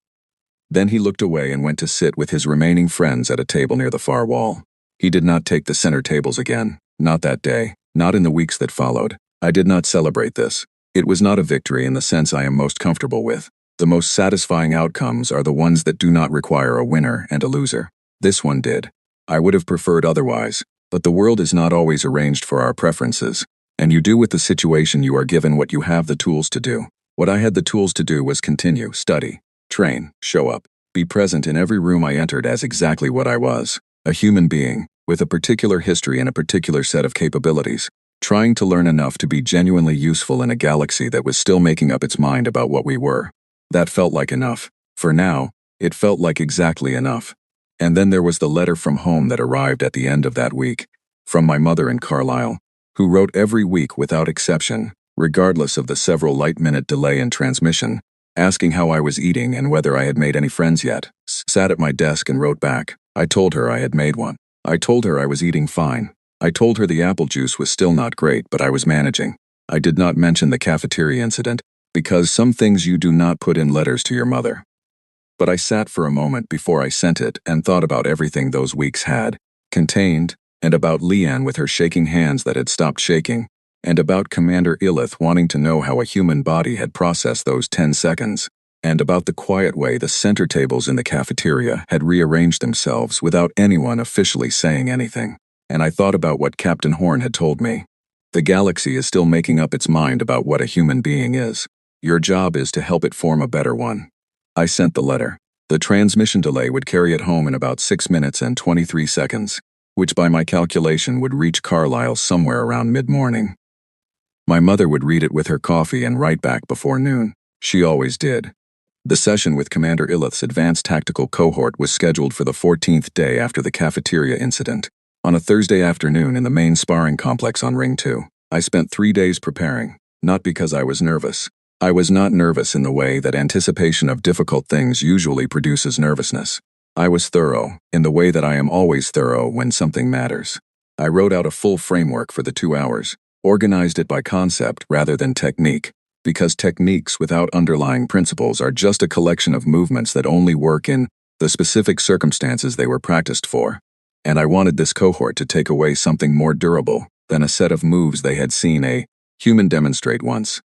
A: Then he looked away and went to sit with his remaining friends at a table near the far wall. He did not take the center tables again. Not that day, not in the weeks that followed. I did not celebrate this. It was not a victory in the sense I am most comfortable with. The most satisfying outcomes are the ones that do not require a winner and a loser. This one did. I would have preferred otherwise, but the world is not always arranged for our preferences, and you do with the situation you are given what you have the tools to do. What I had the tools to do was continue, study, train, show up, be present in every room I entered as exactly what I was, a human being, with a particular history and a particular set of capabilities, trying to learn enough to be genuinely useful in a galaxy that was still making up its mind about what we were. That felt like enough. For now, it felt like exactly enough. And then there was the letter from home that arrived at the end of that week, from my mother in Carlisle, who wrote every week without exception, regardless of the several light-minute delay in transmission, asking how I was eating and whether I had made any friends yet. Sat at my desk and wrote back. I told her I had made one. I told her I was eating fine. I told her the apple juice was still not great, but I was managing. I did not mention the cafeteria incident, because some things you do not put in letters to your mother. But I sat for a moment before I sent it and thought about everything those weeks had contained, and about Leanne with her shaking hands that had stopped shaking, and about Commander Illith wanting to know how a human body had processed those 10 seconds, and about the quiet way the center tables in the cafeteria had rearranged themselves without anyone officially saying anything. And I thought about what Captain Horn had told me. The galaxy is still making up its mind about what a human being is. Your job is to help it form a better one. I sent the letter. The transmission delay would carry it home in about 6 minutes and 23 seconds, which by my calculation would reach Carlisle somewhere around mid-morning. My mother would read it with her coffee and write back before noon. She always did. The session with Commander Illith's advanced tactical cohort was scheduled for the 14th day after the cafeteria incident, on a Thursday afternoon in the main sparring complex on Ring 2. I spent 3 days preparing, not because I was nervous. I was not nervous in the way that anticipation of difficult things usually produces nervousness. I was thorough, in the way that I am always thorough when something matters. I wrote out a full framework for the 2 hours, organized it by concept rather than technique, because techniques without underlying principles are just a collection of movements that only work in the specific circumstances they were practiced for. And I wanted this cohort to take away something more durable than a set of moves they had seen a human demonstrate once.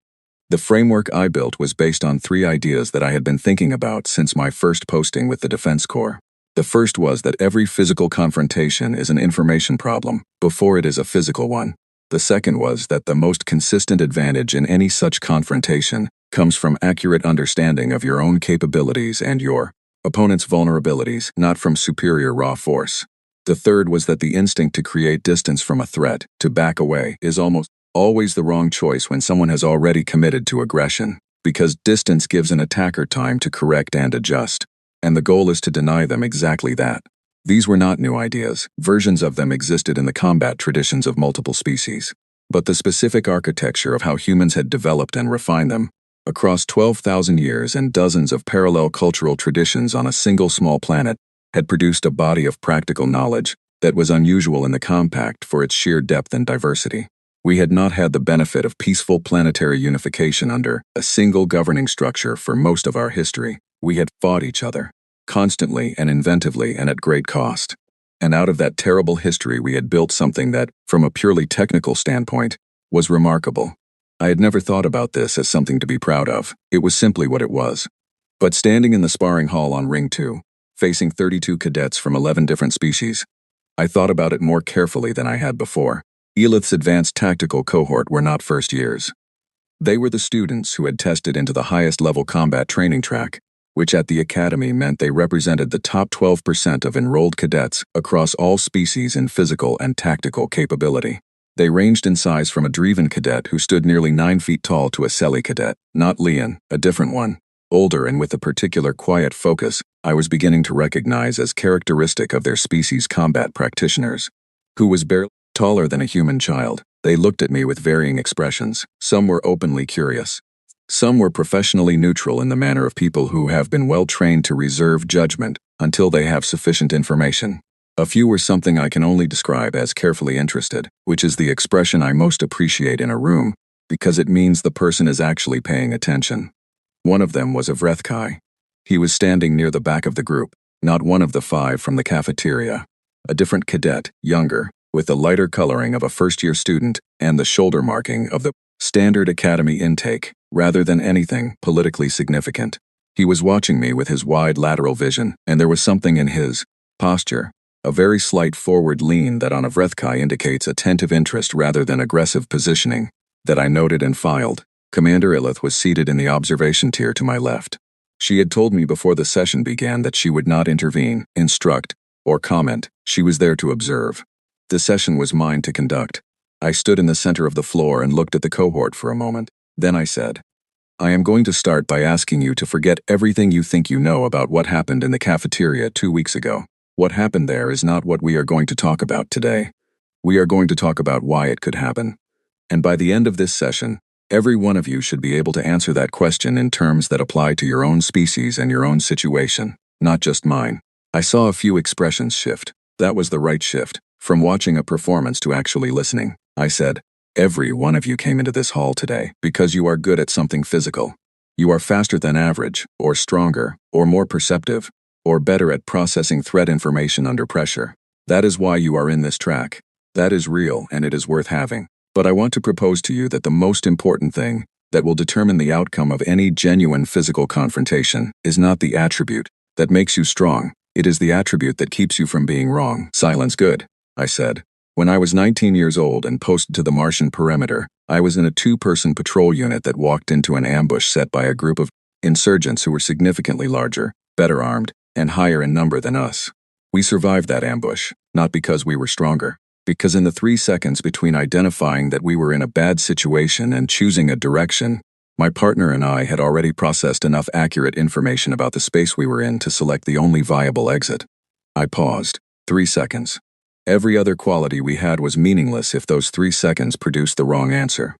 A: The framework I built was based on 3 ideas that I had been thinking about since my first posting with the Defense Corps. The first was that every physical confrontation is an information problem before it is a physical one. The second was that the most consistent advantage in any such confrontation comes from accurate understanding of your own capabilities and your opponent's vulnerabilities, not from superior raw force. The third was that the instinct to create distance from a threat, to back away, is almost always the wrong choice when someone has already committed to aggression, because distance gives an attacker time to correct and adjust, and the goal is to deny them exactly that. These were not new ideas. Versions of them existed in the combat traditions of multiple species. But the specific architecture of how humans had developed and refined them, across 12,000 years and dozens of parallel cultural traditions on a single small planet, had produced a body of practical knowledge that was unusual in the compact for its sheer depth and diversity. We had not had the benefit of peaceful planetary unification under a single governing structure for most of our history. We had fought each other, constantly and inventively and at great cost. And out of that terrible history we had built something that, from a purely technical standpoint, was remarkable. I had never thought about this as something to be proud of. It was simply what it was. But standing in the sparring hall on Ring 2, facing 32 cadets from 11 different species, I thought about it more carefully than I had before. Elith's advanced tactical cohort were not first years. They were the students who had tested into the highest level combat training track, which at the academy meant they represented the top 12% of enrolled cadets across all species in physical and tactical capability. They ranged in size from a Dreven cadet who stood nearly 9 feet tall to a Selly cadet, not Leon, a different one, older and with a particular quiet focus I was beginning to recognize as characteristic of their species' combat practitioners, who was barely taller than a human child. They looked at me with varying expressions. Some were openly curious. Some were professionally neutral in the manner of people who have been well trained to reserve judgment until they have sufficient information. A few were something I can only describe as carefully interested, which is the expression I most appreciate in a room, because it means the person is actually paying attention. One of them was a Vrethkai. He was standing near the back of the group, not one of the 5 from the cafeteria. A different cadet, younger, with the lighter coloring of a first-year student and the shoulder marking of the standard academy intake, rather than anything politically significant. He was watching me with his wide lateral vision, and there was something in his posture, a very slight forward lean that on a Vrethkai indicates attentive interest rather than aggressive positioning, that I noted and filed. Commander Ilith was seated in the observation tier to my left. She had told me before the session began that she would not intervene, instruct, or comment. She was there to observe. The session was mine to conduct. I stood in the center of the floor and looked at the cohort for a moment. Then I said, I am going to start by asking you to forget everything you think you know about what happened in the cafeteria 2 weeks ago. What happened there is not what we are going to talk about today. We are going to talk about why it could happen. And by the end of this session, every one of you should be able to answer that question in terms that apply to your own species and your own situation, not just mine. I saw a few expressions shift. That was the right shift. From watching a performance to actually listening. I said, every one of you came into this hall today because you are good at something physical. You are faster than average, or stronger, or more perceptive, or better at processing threat information under pressure. That is why you are in this track. That is real and it is worth having. But I want to propose to you that the most important thing that will determine the outcome of any genuine physical confrontation is not the attribute that makes you strong. It is the attribute that keeps you from being wrong. Silence good, I said. When I was 19 years old and posted to the Martian perimeter, I was in a 2-person patrol unit that walked into an ambush set by a group of insurgents who were significantly larger, better armed, and higher in number than us. We survived that ambush, not because we were stronger, because in the 3 seconds between identifying that we were in a bad situation and choosing a direction, my partner and I had already processed enough accurate information about the space we were in to select the only viable exit. I paused. 3 seconds. Every other quality we had was meaningless if those 3 seconds produced the wrong answer.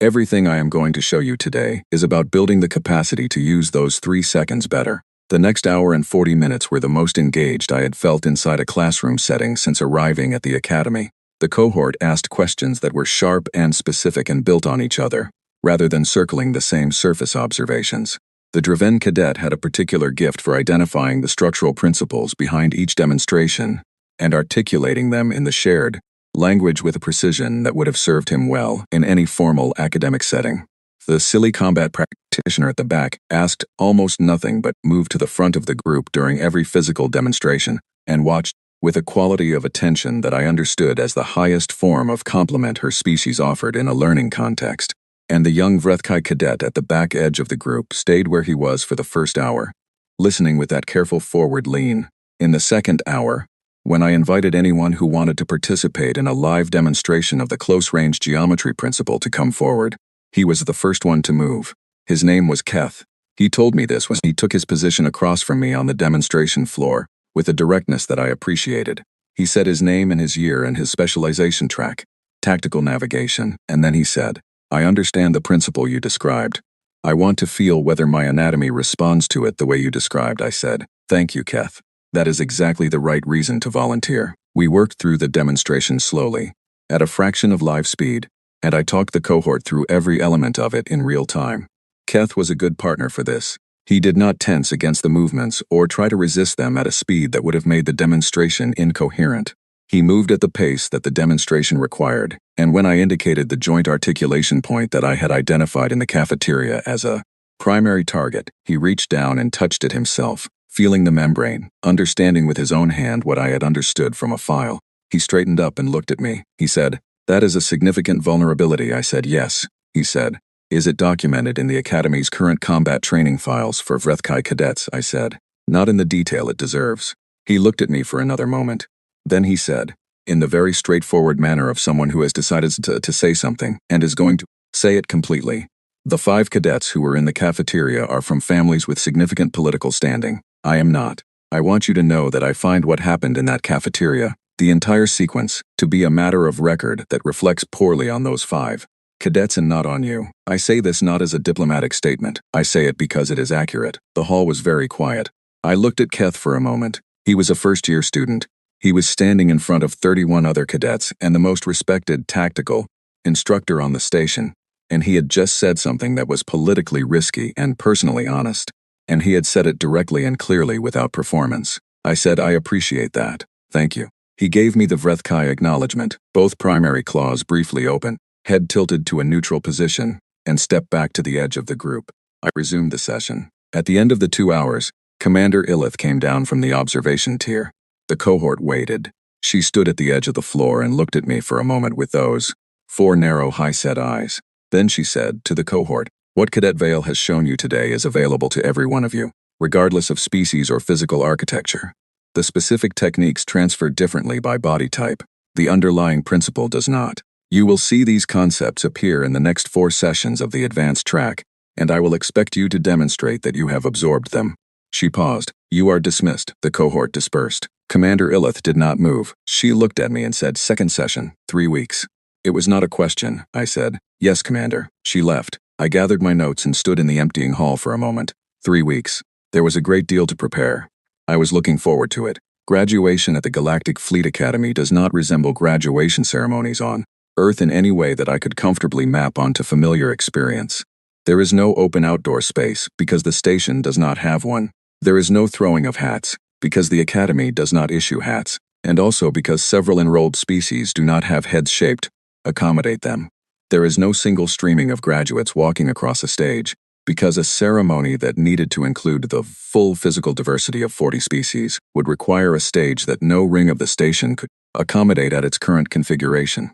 A: Everything I am going to show you today is about building the capacity to use those 3 seconds better. The next hour and 40 minutes were the most engaged I had felt inside a classroom setting since arriving at the academy. The cohort asked questions that were sharp and specific and built on each other, rather than circling the same surface observations. The Draven cadet had a particular gift for identifying the structural principles behind each demonstration and articulating them in the shared language with a precision that would have served him well in any formal academic setting. The silly combat practitioner at the back asked almost nothing but moved to the front of the group during every physical demonstration and watched with a quality of attention that I understood as the highest form of compliment her species offered in a learning context. And the young Vrethkai cadet at the back edge of the group stayed where he was for the first hour, listening with that careful forward lean. In the second hour, when I invited anyone who wanted to participate in a live demonstration of the close-range geometry principle to come forward, he was the first one to move. His name was Keth. He told me this when he took his position across from me on the demonstration floor, with a directness that I appreciated. He said his name and his year and his specialization track, tactical navigation, and then he said, "I understand the principle you described. I want to feel whether my anatomy responds to it the way you described," I said. "Thank you, Keth. That is exactly the right reason to volunteer." We worked through the demonstration slowly, at a fraction of live speed, and I talked the cohort through every element of it in real time. Keth was a good partner for this. He did not tense against the movements or try to resist them at a speed that would have made the demonstration incoherent. He moved at the pace that the demonstration required, and when I indicated the joint articulation point that I had identified in the cafeteria as a primary target, he reached down and touched it himself, feeling the membrane, understanding with his own hand what I had understood from a file. He straightened up and looked at me. He said, "That is a significant vulnerability." I said, "Yes." He said, "Is it documented in the Academy's current combat training files for Vrethkai cadets?" I said, "Not in the detail it deserves." He looked at me for another moment. Then he said, in the very straightforward manner of someone who has decided to say something and is going to say it completely, "The 5 cadets who were in the cafeteria are from families with significant political standing. I am not. I want you to know that I find what happened in that cafeteria, the entire sequence, to be a matter of record that reflects poorly on those 5 cadets and not on you. I say this not as a diplomatic statement. I say it because it is accurate." The hall was very quiet. I looked at Keth for a moment. He was a first-year student. He was standing in front of 31 other cadets and the most respected tactical instructor on the station, and he had just said something that was politically risky and personally honest, and he had said it directly and clearly without performance. I said, "I appreciate that. Thank you." He gave me the Vrethkai acknowledgement, both primary claws briefly open, head tilted to a neutral position, and stepped back to the edge of the group. I resumed the session. At the end of the 2 hours, Commander Illith came down from the observation tier. The cohort waited. She stood at the edge of the floor and looked at me for a moment with those 4 narrow, high-set eyes. Then she said to the cohort, "What Cadet Vale has shown you today is available to every one of you, regardless of species or physical architecture. The specific techniques transfer differently by body type. The underlying principle does not. You will see these concepts appear in the next 4 sessions of the advanced track, and I will expect you to demonstrate that you have absorbed them." She paused. "You are dismissed." The cohort dispersed. Commander Illith did not move. She looked at me and said, "Second session, 3 weeks." It was not a question, I said. "Yes, Commander." She left. I gathered my notes and stood in the emptying hall for a moment. 3 weeks. There was a great deal to prepare. I was looking forward to it. Graduation at the Galactic Fleet Academy does not resemble graduation ceremonies on Earth in any way that I could comfortably map onto familiar experience. There is no open outdoor space because the station does not have one. There is no throwing of hats because the Academy does not issue hats, and also because several enrolled species do not have heads shaped accommodate them. There is no single streaming of graduates walking across a stage because a ceremony that needed to include the full physical diversity of 40 species would require a stage that no ring of the station could accommodate at its current configuration.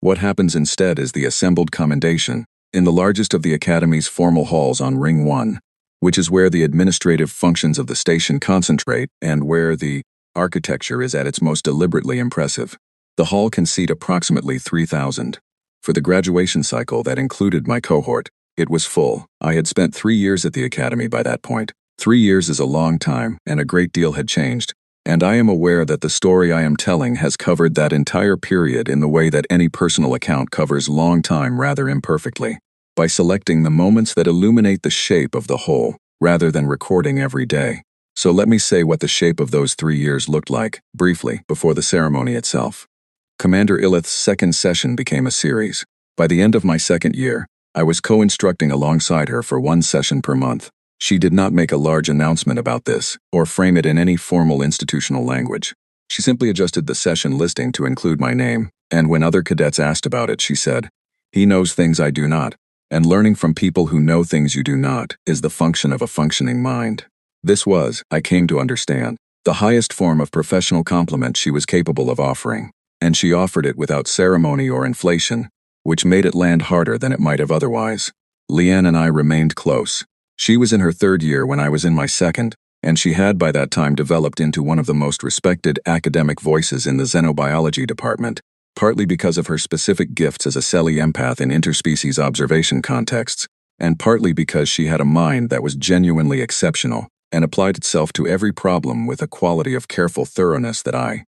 A: What happens instead is the assembled commendation in the largest of the Academy's formal halls on Ring 1, which is where the administrative functions of the station concentrate and where the architecture is at its most deliberately impressive. The hall can seat approximately 3,000. For the graduation cycle that included my cohort, it was full. I had spent 3 years at the Academy by that point. 3 years is a long time, and a great deal had changed. And I am aware that the story I am telling has covered that entire period in the way that any personal account covers long time rather imperfectly, by selecting the moments that illuminate the shape of the whole, rather than recording every day. So let me say what the shape of those 3 years looked like, briefly, before the ceremony itself. Commander Illith's second session became a series. By the end of my second year, I was co-instructing alongside her for 1 session per month. She did not make a large announcement about this, or frame it in any formal institutional language. She simply adjusted the session listing to include my name, and when other cadets asked about it, she said, "He knows things I do not, and learning from people who know things you do not is the function of a functioning mind." This was, I came to understand, the highest form of professional compliment she was capable of offering, and she offered it without ceremony or inflation, which made it land harder than it might have otherwise. Leanne and I remained close. She was in her third year when I was in my second, and she had by that time developed into one of the most respected academic voices in the xenobiology department, partly because of her specific gifts as a celly empath in interspecies observation contexts, and partly because she had a mind that was genuinely exceptional and applied itself to every problem with a quality of careful thoroughness that I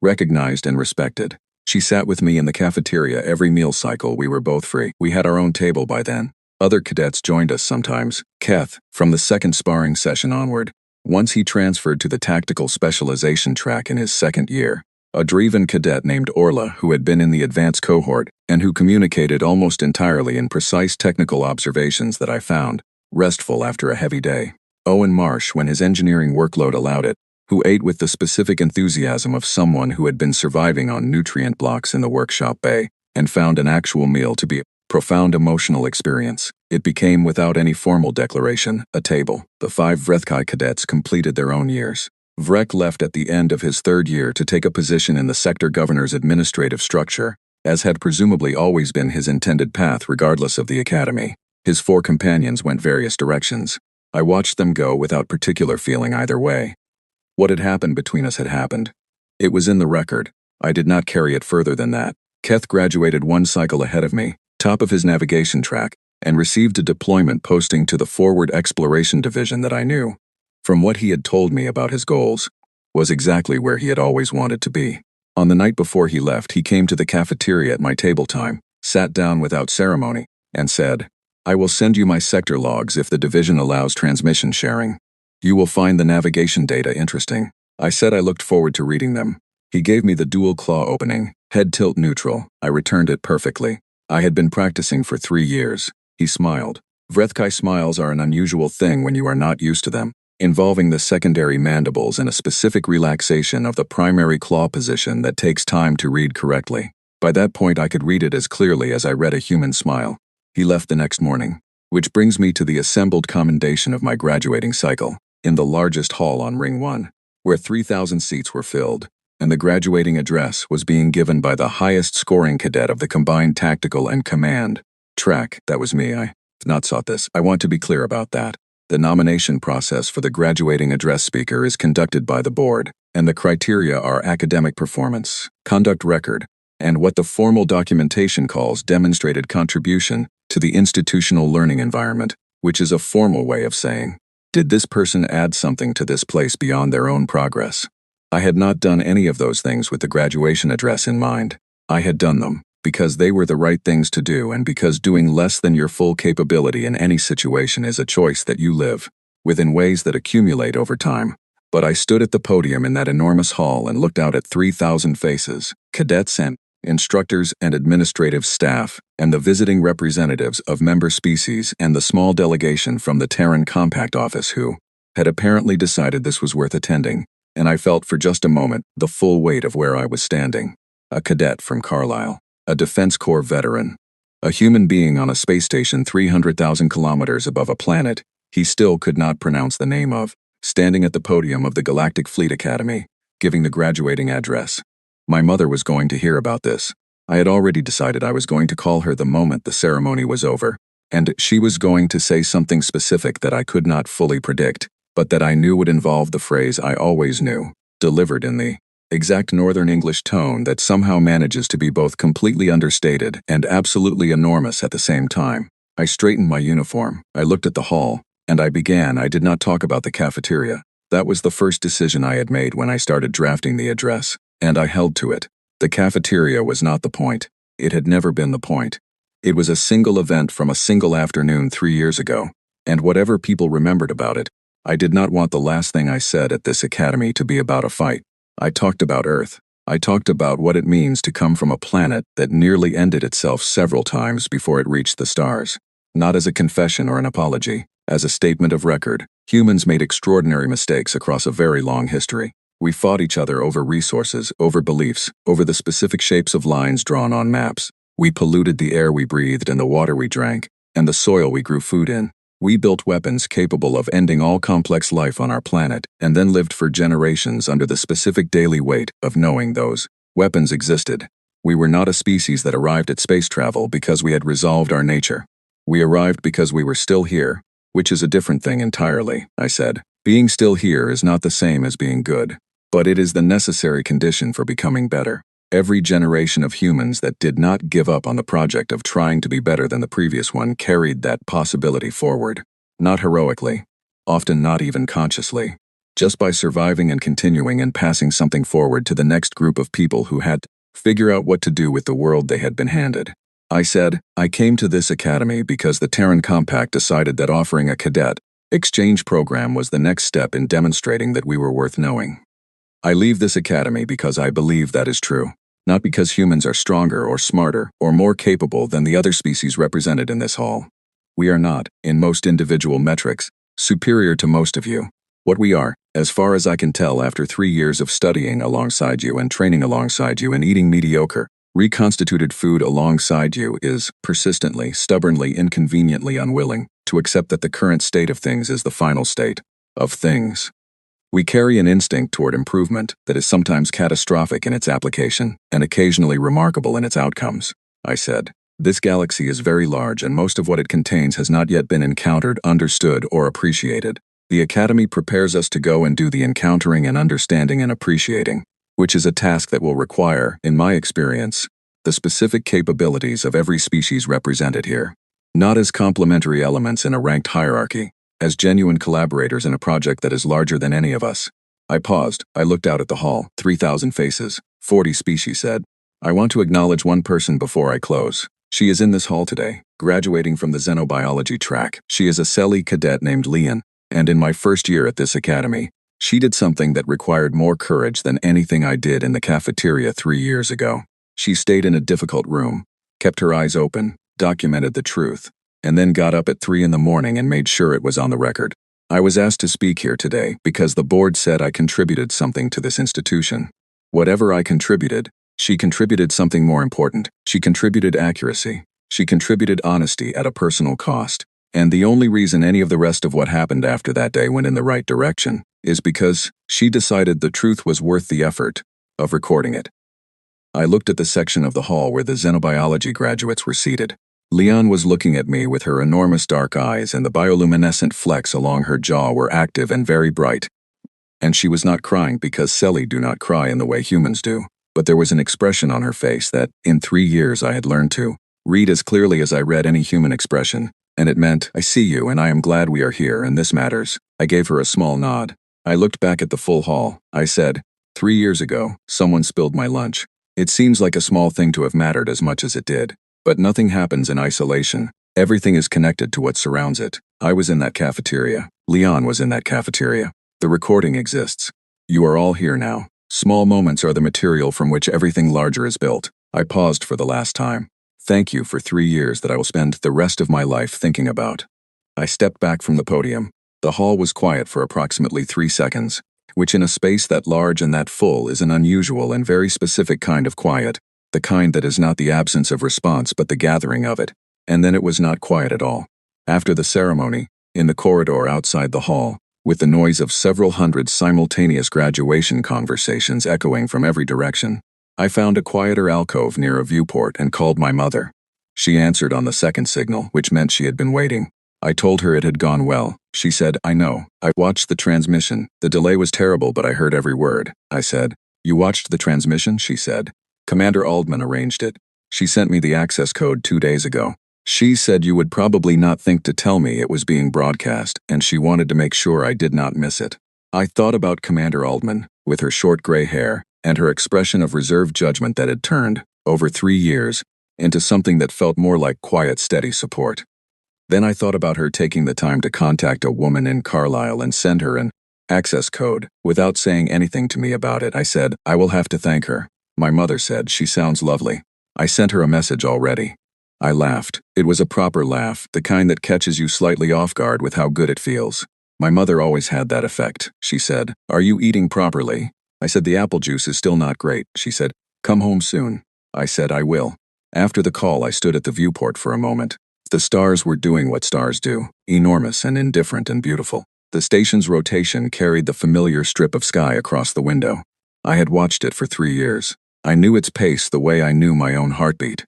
A: recognized and respected. She sat with me in the cafeteria every meal cycle. We were both free. We had our own table by then. Other cadets joined us sometimes. Keth, from the second sparring session onward. Once he transferred to the tactical specialization track in his second year. A Driven cadet named Orla, who had been in the advanced cohort and who communicated almost entirely in precise technical observations that I found restful after a heavy day. Owen Marsh, when his engineering workload allowed it, who ate with the specific enthusiasm of someone who had been surviving on nutrient blocks in the workshop bay and found an actual meal to be a profound emotional experience. It became, without any formal declaration, a table. The 5 Vrethkai cadets completed their own years. Vrek left at the end of his third year to take a position in the sector governor's administrative structure, as had presumably always been his intended path regardless of the academy. His 4 companions went various directions. I watched them go without particular feeling either way. What had happened between us had happened. It was in the record. I did not carry it further than that. Keth graduated 1 cycle ahead of me, top of his navigation track, and received a deployment posting to the Forward Exploration Division that I knew, from what he had told me about his goals, was exactly where he had always wanted to be. On the night before he left, he came to the cafeteria at my table time, sat down without ceremony, and said, "I will send you my sector logs if the division allows transmission sharing. You will find the navigation data interesting." I said I looked forward to reading them. He gave me the dual claw opening, head tilt neutral. I returned it perfectly. I had been practicing for 3 years. He smiled. Vrethkai smiles are an unusual thing when you are not used to them, involving the secondary mandibles and a specific relaxation of the primary claw position that takes time to read correctly. By that point I could read it as clearly as I read a human smile. He left the next morning, which brings me to the assembled commendation of my graduating cycle, in the largest hall on Ring 1, where 3,000 seats were filled, and the graduating address was being given by the highest scoring cadet of the combined tactical and command track. That was me. I not sought this. I want to be clear about that. The nomination process for the graduating address speaker is conducted by the board, and the criteria are academic performance, conduct record, and what the formal documentation calls demonstrated contribution to the institutional learning environment, which is a formal way of saying, did this person add something to this place beyond their own progress? I had not done any of those things with the graduation address in mind. I had done them because they were the right things to do and because doing less than your full capability in any situation is a choice that you live with in ways that accumulate over time. But I stood at the podium in that enormous hall and looked out at 3,000 faces, cadets and instructors and administrative staff, and the visiting representatives of member species and the small delegation from the Terran Compact Office who had apparently decided this was worth attending, and I felt for just a moment the full weight of where I was standing. A cadet from Carlisle, a Defense Corps veteran, a human being on a space station 300,000 kilometers above a planet he still could not pronounce the name of, standing at the podium of the Galactic Fleet Academy, giving the graduating address. My mother was going to hear about this. I had already decided I was going to call her the moment the ceremony was over, and she was going to say something specific that I could not fully predict, but that I knew would involve the phrase I always knew, delivered in the exact Northern English tone that somehow manages to be both completely understated and absolutely enormous at the same time. I straightened my uniform, I looked at the hall, and I did not talk about the cafeteria. That was the first decision I had made when I started drafting the address, and I held to it. The cafeteria was not the point. It had never been the point. It was a single event from a single afternoon 3 years ago, and whatever people remembered about it, I did not want the last thing I said at this academy to be about a fight. I talked about Earth. I talked about what it means to come from a planet that nearly ended itself several times before it reached the stars. Not as a confession or an apology, As a statement of record, humans made extraordinary mistakes across a very long history. We fought each other over resources, over beliefs, over the specific shapes of lines drawn on maps. We polluted the air we breathed and the water we drank, and the soil we grew food in. We built weapons capable of ending all complex life on our planet, and then lived for generations under the specific daily weight of knowing those weapons existed. We were not a species that arrived at space travel because we had resolved our nature. We arrived because we were still here, which is a different thing entirely, I said. Being still here is not the same as being good, but it is the necessary condition for becoming better. Every generation of humans that did not give up on the project of trying to be better than the previous one carried that possibility forward. Not heroically, often not even consciously, just by surviving and continuing and passing something forward to the next group of people who had to figure out what to do with the world they had been handed. I said, I came to this academy because the Terran Compact decided that offering a cadet exchange program was the next step in demonstrating that we were worth knowing. I leave this academy because I believe that is true, not because humans are stronger or smarter or more capable than the other species represented in this hall. We are not, in most individual metrics, superior to most of you. What we are, as far as I can tell after 3 years of studying alongside you and training alongside you and eating mediocre, reconstituted food alongside you, is persistently, stubbornly, inconveniently unwilling to accept that the current state of things is the final state of things. We carry an instinct toward improvement that is sometimes catastrophic in its application and occasionally remarkable in its outcomes, I said. This galaxy is very large and most of what it contains has not yet been encountered, understood, or appreciated. The Academy prepares us to go and do the encountering and understanding and appreciating, which is a task that will require, in my experience, the specific capabilities of every species represented here, not as complementary elements in a ranked hierarchy, as genuine collaborators in a project that is larger than any of us. I paused. I looked out at the hall. 3,000 faces. 40 species said. I want to acknowledge one person before I close. She is in this hall today, graduating from the xenobiology track. She is a Selly cadet named Leon, and in my first year at this academy, she did something that required more courage than anything I did in the cafeteria 3 years ago. She stayed in a difficult room, kept her eyes open, documented the truth, and then got up at 3 in the morning and made sure it was on the record. I was asked to speak here today because the board said I contributed something to this institution. Whatever I contributed, she contributed something more important. She contributed accuracy. She contributed honesty at a personal cost. And the only reason any of the rest of what happened after that day went in the right direction is because she decided the truth was worth the effort of recording it. I looked at the section of the hall where the xenobiology graduates were seated. Leon was looking at me with her enormous dark eyes, and the bioluminescent flecks along her jaw were active and very bright. And she was not crying because Selly do not cry in the way humans do, but there was an expression on her face that, in 3 years, I had learned to read as clearly as I read any human expression, and it meant, I see you and I am glad we are here and this matters. I gave her a small nod. I looked back at the full hall. I said, 3 years ago, someone spilled my lunch. It seems like a small thing to have mattered as much as it did. But nothing happens in isolation. Everything is connected to what surrounds it. I was in that cafeteria. Leon was in that cafeteria. The recording exists. You are all here now. Small moments are the material from which everything larger is built. I paused for the last time. Thank you for 3 years that I will spend the rest of my life thinking about. I stepped back from the podium. The hall was quiet for approximately 3 seconds, which in a space that large and that full is an unusual and very specific kind of quiet. The kind that is not the absence of response but the gathering of it. And then it was not quiet at all. After the ceremony, in the corridor outside the hall, with the noise of several hundred simultaneous graduation conversations echoing from every direction, I found a quieter alcove near a viewport and called my mother. She answered on the second signal, which meant she had been waiting. I told her it had gone well. She said, I know. I watched the transmission. The delay was terrible, but I heard every word. I said, You watched the transmission? She said. Commander Aldman arranged it. She sent me the access code 2 days ago. She said you would probably not think to tell me it was being broadcast, and she wanted to make sure I did not miss it. I thought about Commander Aldman, with her short gray hair, and her expression of reserved judgment that had turned, over 3 years, into something that felt more like quiet, steady support. Then I thought about her taking the time to contact a woman in Carlisle and send her an access code. Without saying anything to me about it, I said, I will have to thank her. My mother said, she sounds lovely. I sent her a message already. I laughed. It was a proper laugh, the kind that catches you slightly off guard with how good it feels. My mother always had that effect, she said. Are you eating properly? I said the apple juice is still not great, she said. Come home soon. I said I will. After the call, I stood at the viewport for a moment. The stars were doing what stars do, enormous and indifferent and beautiful. The station's rotation carried the familiar strip of sky across the window. I had watched it for 3 years. I knew its pace the way I knew my own heartbeat.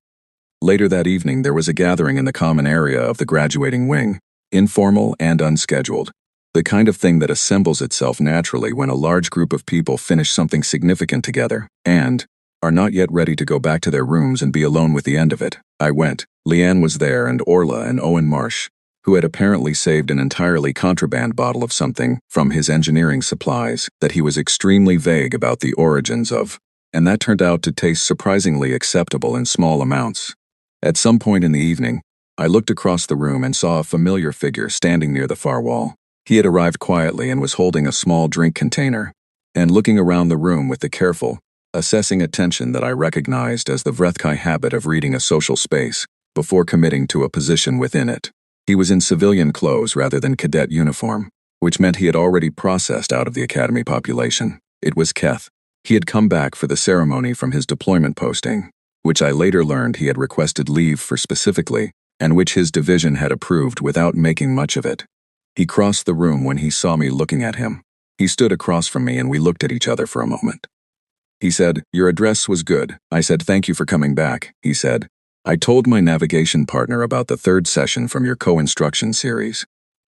A: Later that evening, there was a gathering in the common area of the graduating wing, informal and unscheduled. The kind of thing that assembles itself naturally when a large group of people finish something significant together and are not yet ready to go back to their rooms and be alone with the end of it. I went. Leanne was there, and Orla and Owen Marsh, who had apparently saved an entirely contraband bottle of something from his engineering supplies that he was extremely vague about the origins of, and that turned out to taste surprisingly acceptable in small amounts. At some point in the evening, I looked across the room and saw a familiar figure standing near the far wall. He had arrived quietly and was holding a small drink container, and looking around the room with the careful, assessing attention that I recognized as the Vrethkai habit of reading a social space before committing to a position within it. He was in civilian clothes rather than cadet uniform, which meant he had already processed out of the academy population. It was Keth. He had come back for the ceremony from his deployment posting, which I later learned he had requested leave for specifically, and which his division had approved without making much of it. He crossed the room when he saw me looking at him. He stood across from me and we looked at each other for a moment. He said, "Your address was good." I said, "Thank you for coming back," he said. "I told my navigation partner about the 3rd session from your co-instruction series,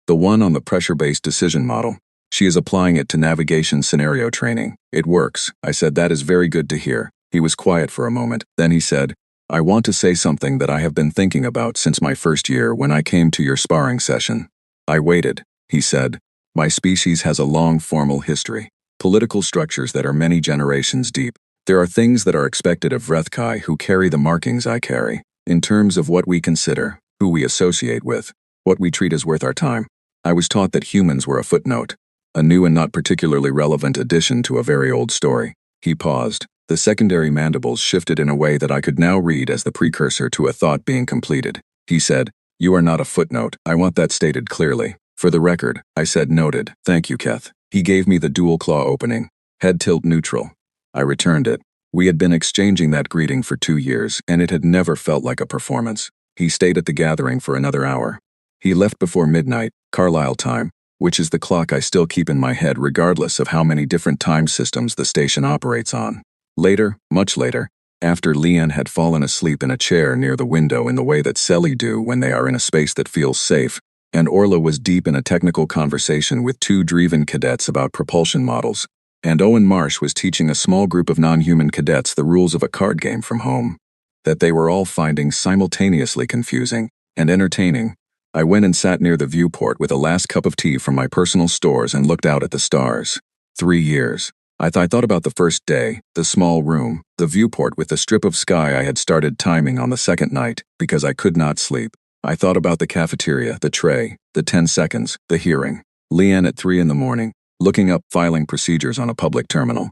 A: the one on the pressure-based decision model. She is applying it to navigation scenario training. It works." I said, "That is very good to hear." He was quiet for a moment. Then he said, "I want to say something that I have been thinking about since my first year when I came to your sparring session." I waited. He said, "My species has a long formal history. Political structures that are many generations deep. There are things that are expected of Vrethkai who carry the markings I carry, in terms of what we consider, who we associate with, what we treat as worth our time. I was taught that humans were a footnote, a new and not particularly relevant addition to a very old story." He paused. The secondary mandibles shifted in a way that I could now read as the precursor to a thought being completed. He said, "You are not a footnote. I want that stated clearly. For the record," I said. "Noted. Thank you, Keth." He gave me the dual claw opening, head tilt neutral. I returned it. We had been exchanging that greeting for 2 years, and it had never felt like a performance. He stayed at the gathering for another hour. He left before midnight, Carlisle time, which is the clock I still keep in my head regardless of how many different time systems the station operates on. Later, much later, after Leanne had fallen asleep in a chair near the window in the way that Selly do when they are in a space that feels safe, and Orla was deep in a technical conversation with 2 Dreven cadets about propulsion models, and Owen Marsh was teaching a small group of non-human cadets the rules of a card game from home, that they were all finding simultaneously confusing and entertaining, I went and sat near the viewport with a last cup of tea from my personal stores and looked out at the stars. 3 years. I thought about the first day, the small room, the viewport with the strip of sky I had started timing on the second night because I could not sleep. I thought about the cafeteria, the tray, the 10 seconds, the hearing. Leanne at 3 in the morning, looking up filing procedures on a public terminal.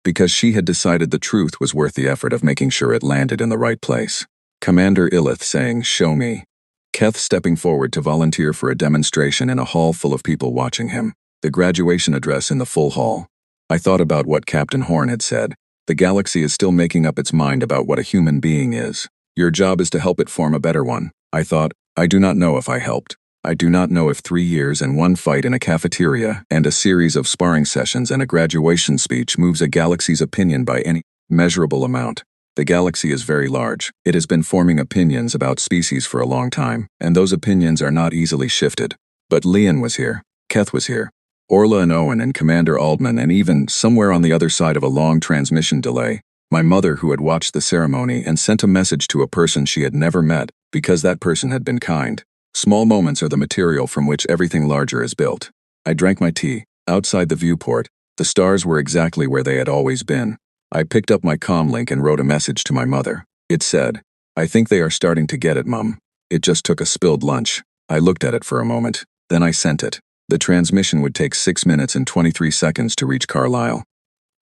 A: Because she had decided the truth was worth the effort of making sure it landed in the right place. Commander Illith saying, "Show me." Keth stepping forward to volunteer for a demonstration in a hall full of people watching him. The graduation address in the full hall. I thought about what Captain Horn had said. The galaxy is still making up its mind about what a human being is. Your job is to help it form a better one. I thought, I do not know if I helped. I do not know if 3 years and 1 fight in a cafeteria and a series of sparring sessions and a graduation speech moves a galaxy's opinion by any measurable amount. The galaxy is very large. It has been forming opinions about species for a long time, and those opinions are not easily shifted. But Leanne was here. Keth was here. Orla and Owen and Commander Aldman, and even, somewhere on the other side of a long transmission delay, my mother who had watched the ceremony and sent a message to a person she had never met because that person had been kind. Small moments are the material from which everything larger is built. I drank my tea. Outside the viewport, the stars were exactly where they had always been. I picked up my comlink and wrote a message to my mother. It said, "I think they are starting to get it, Mum. It just took a spilled lunch." I looked at it for a moment. Then I sent it. The transmission would take 6 minutes and 23 seconds to reach Carlisle.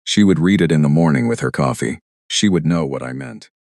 A: She would read it in the morning with her coffee. She would know what I meant.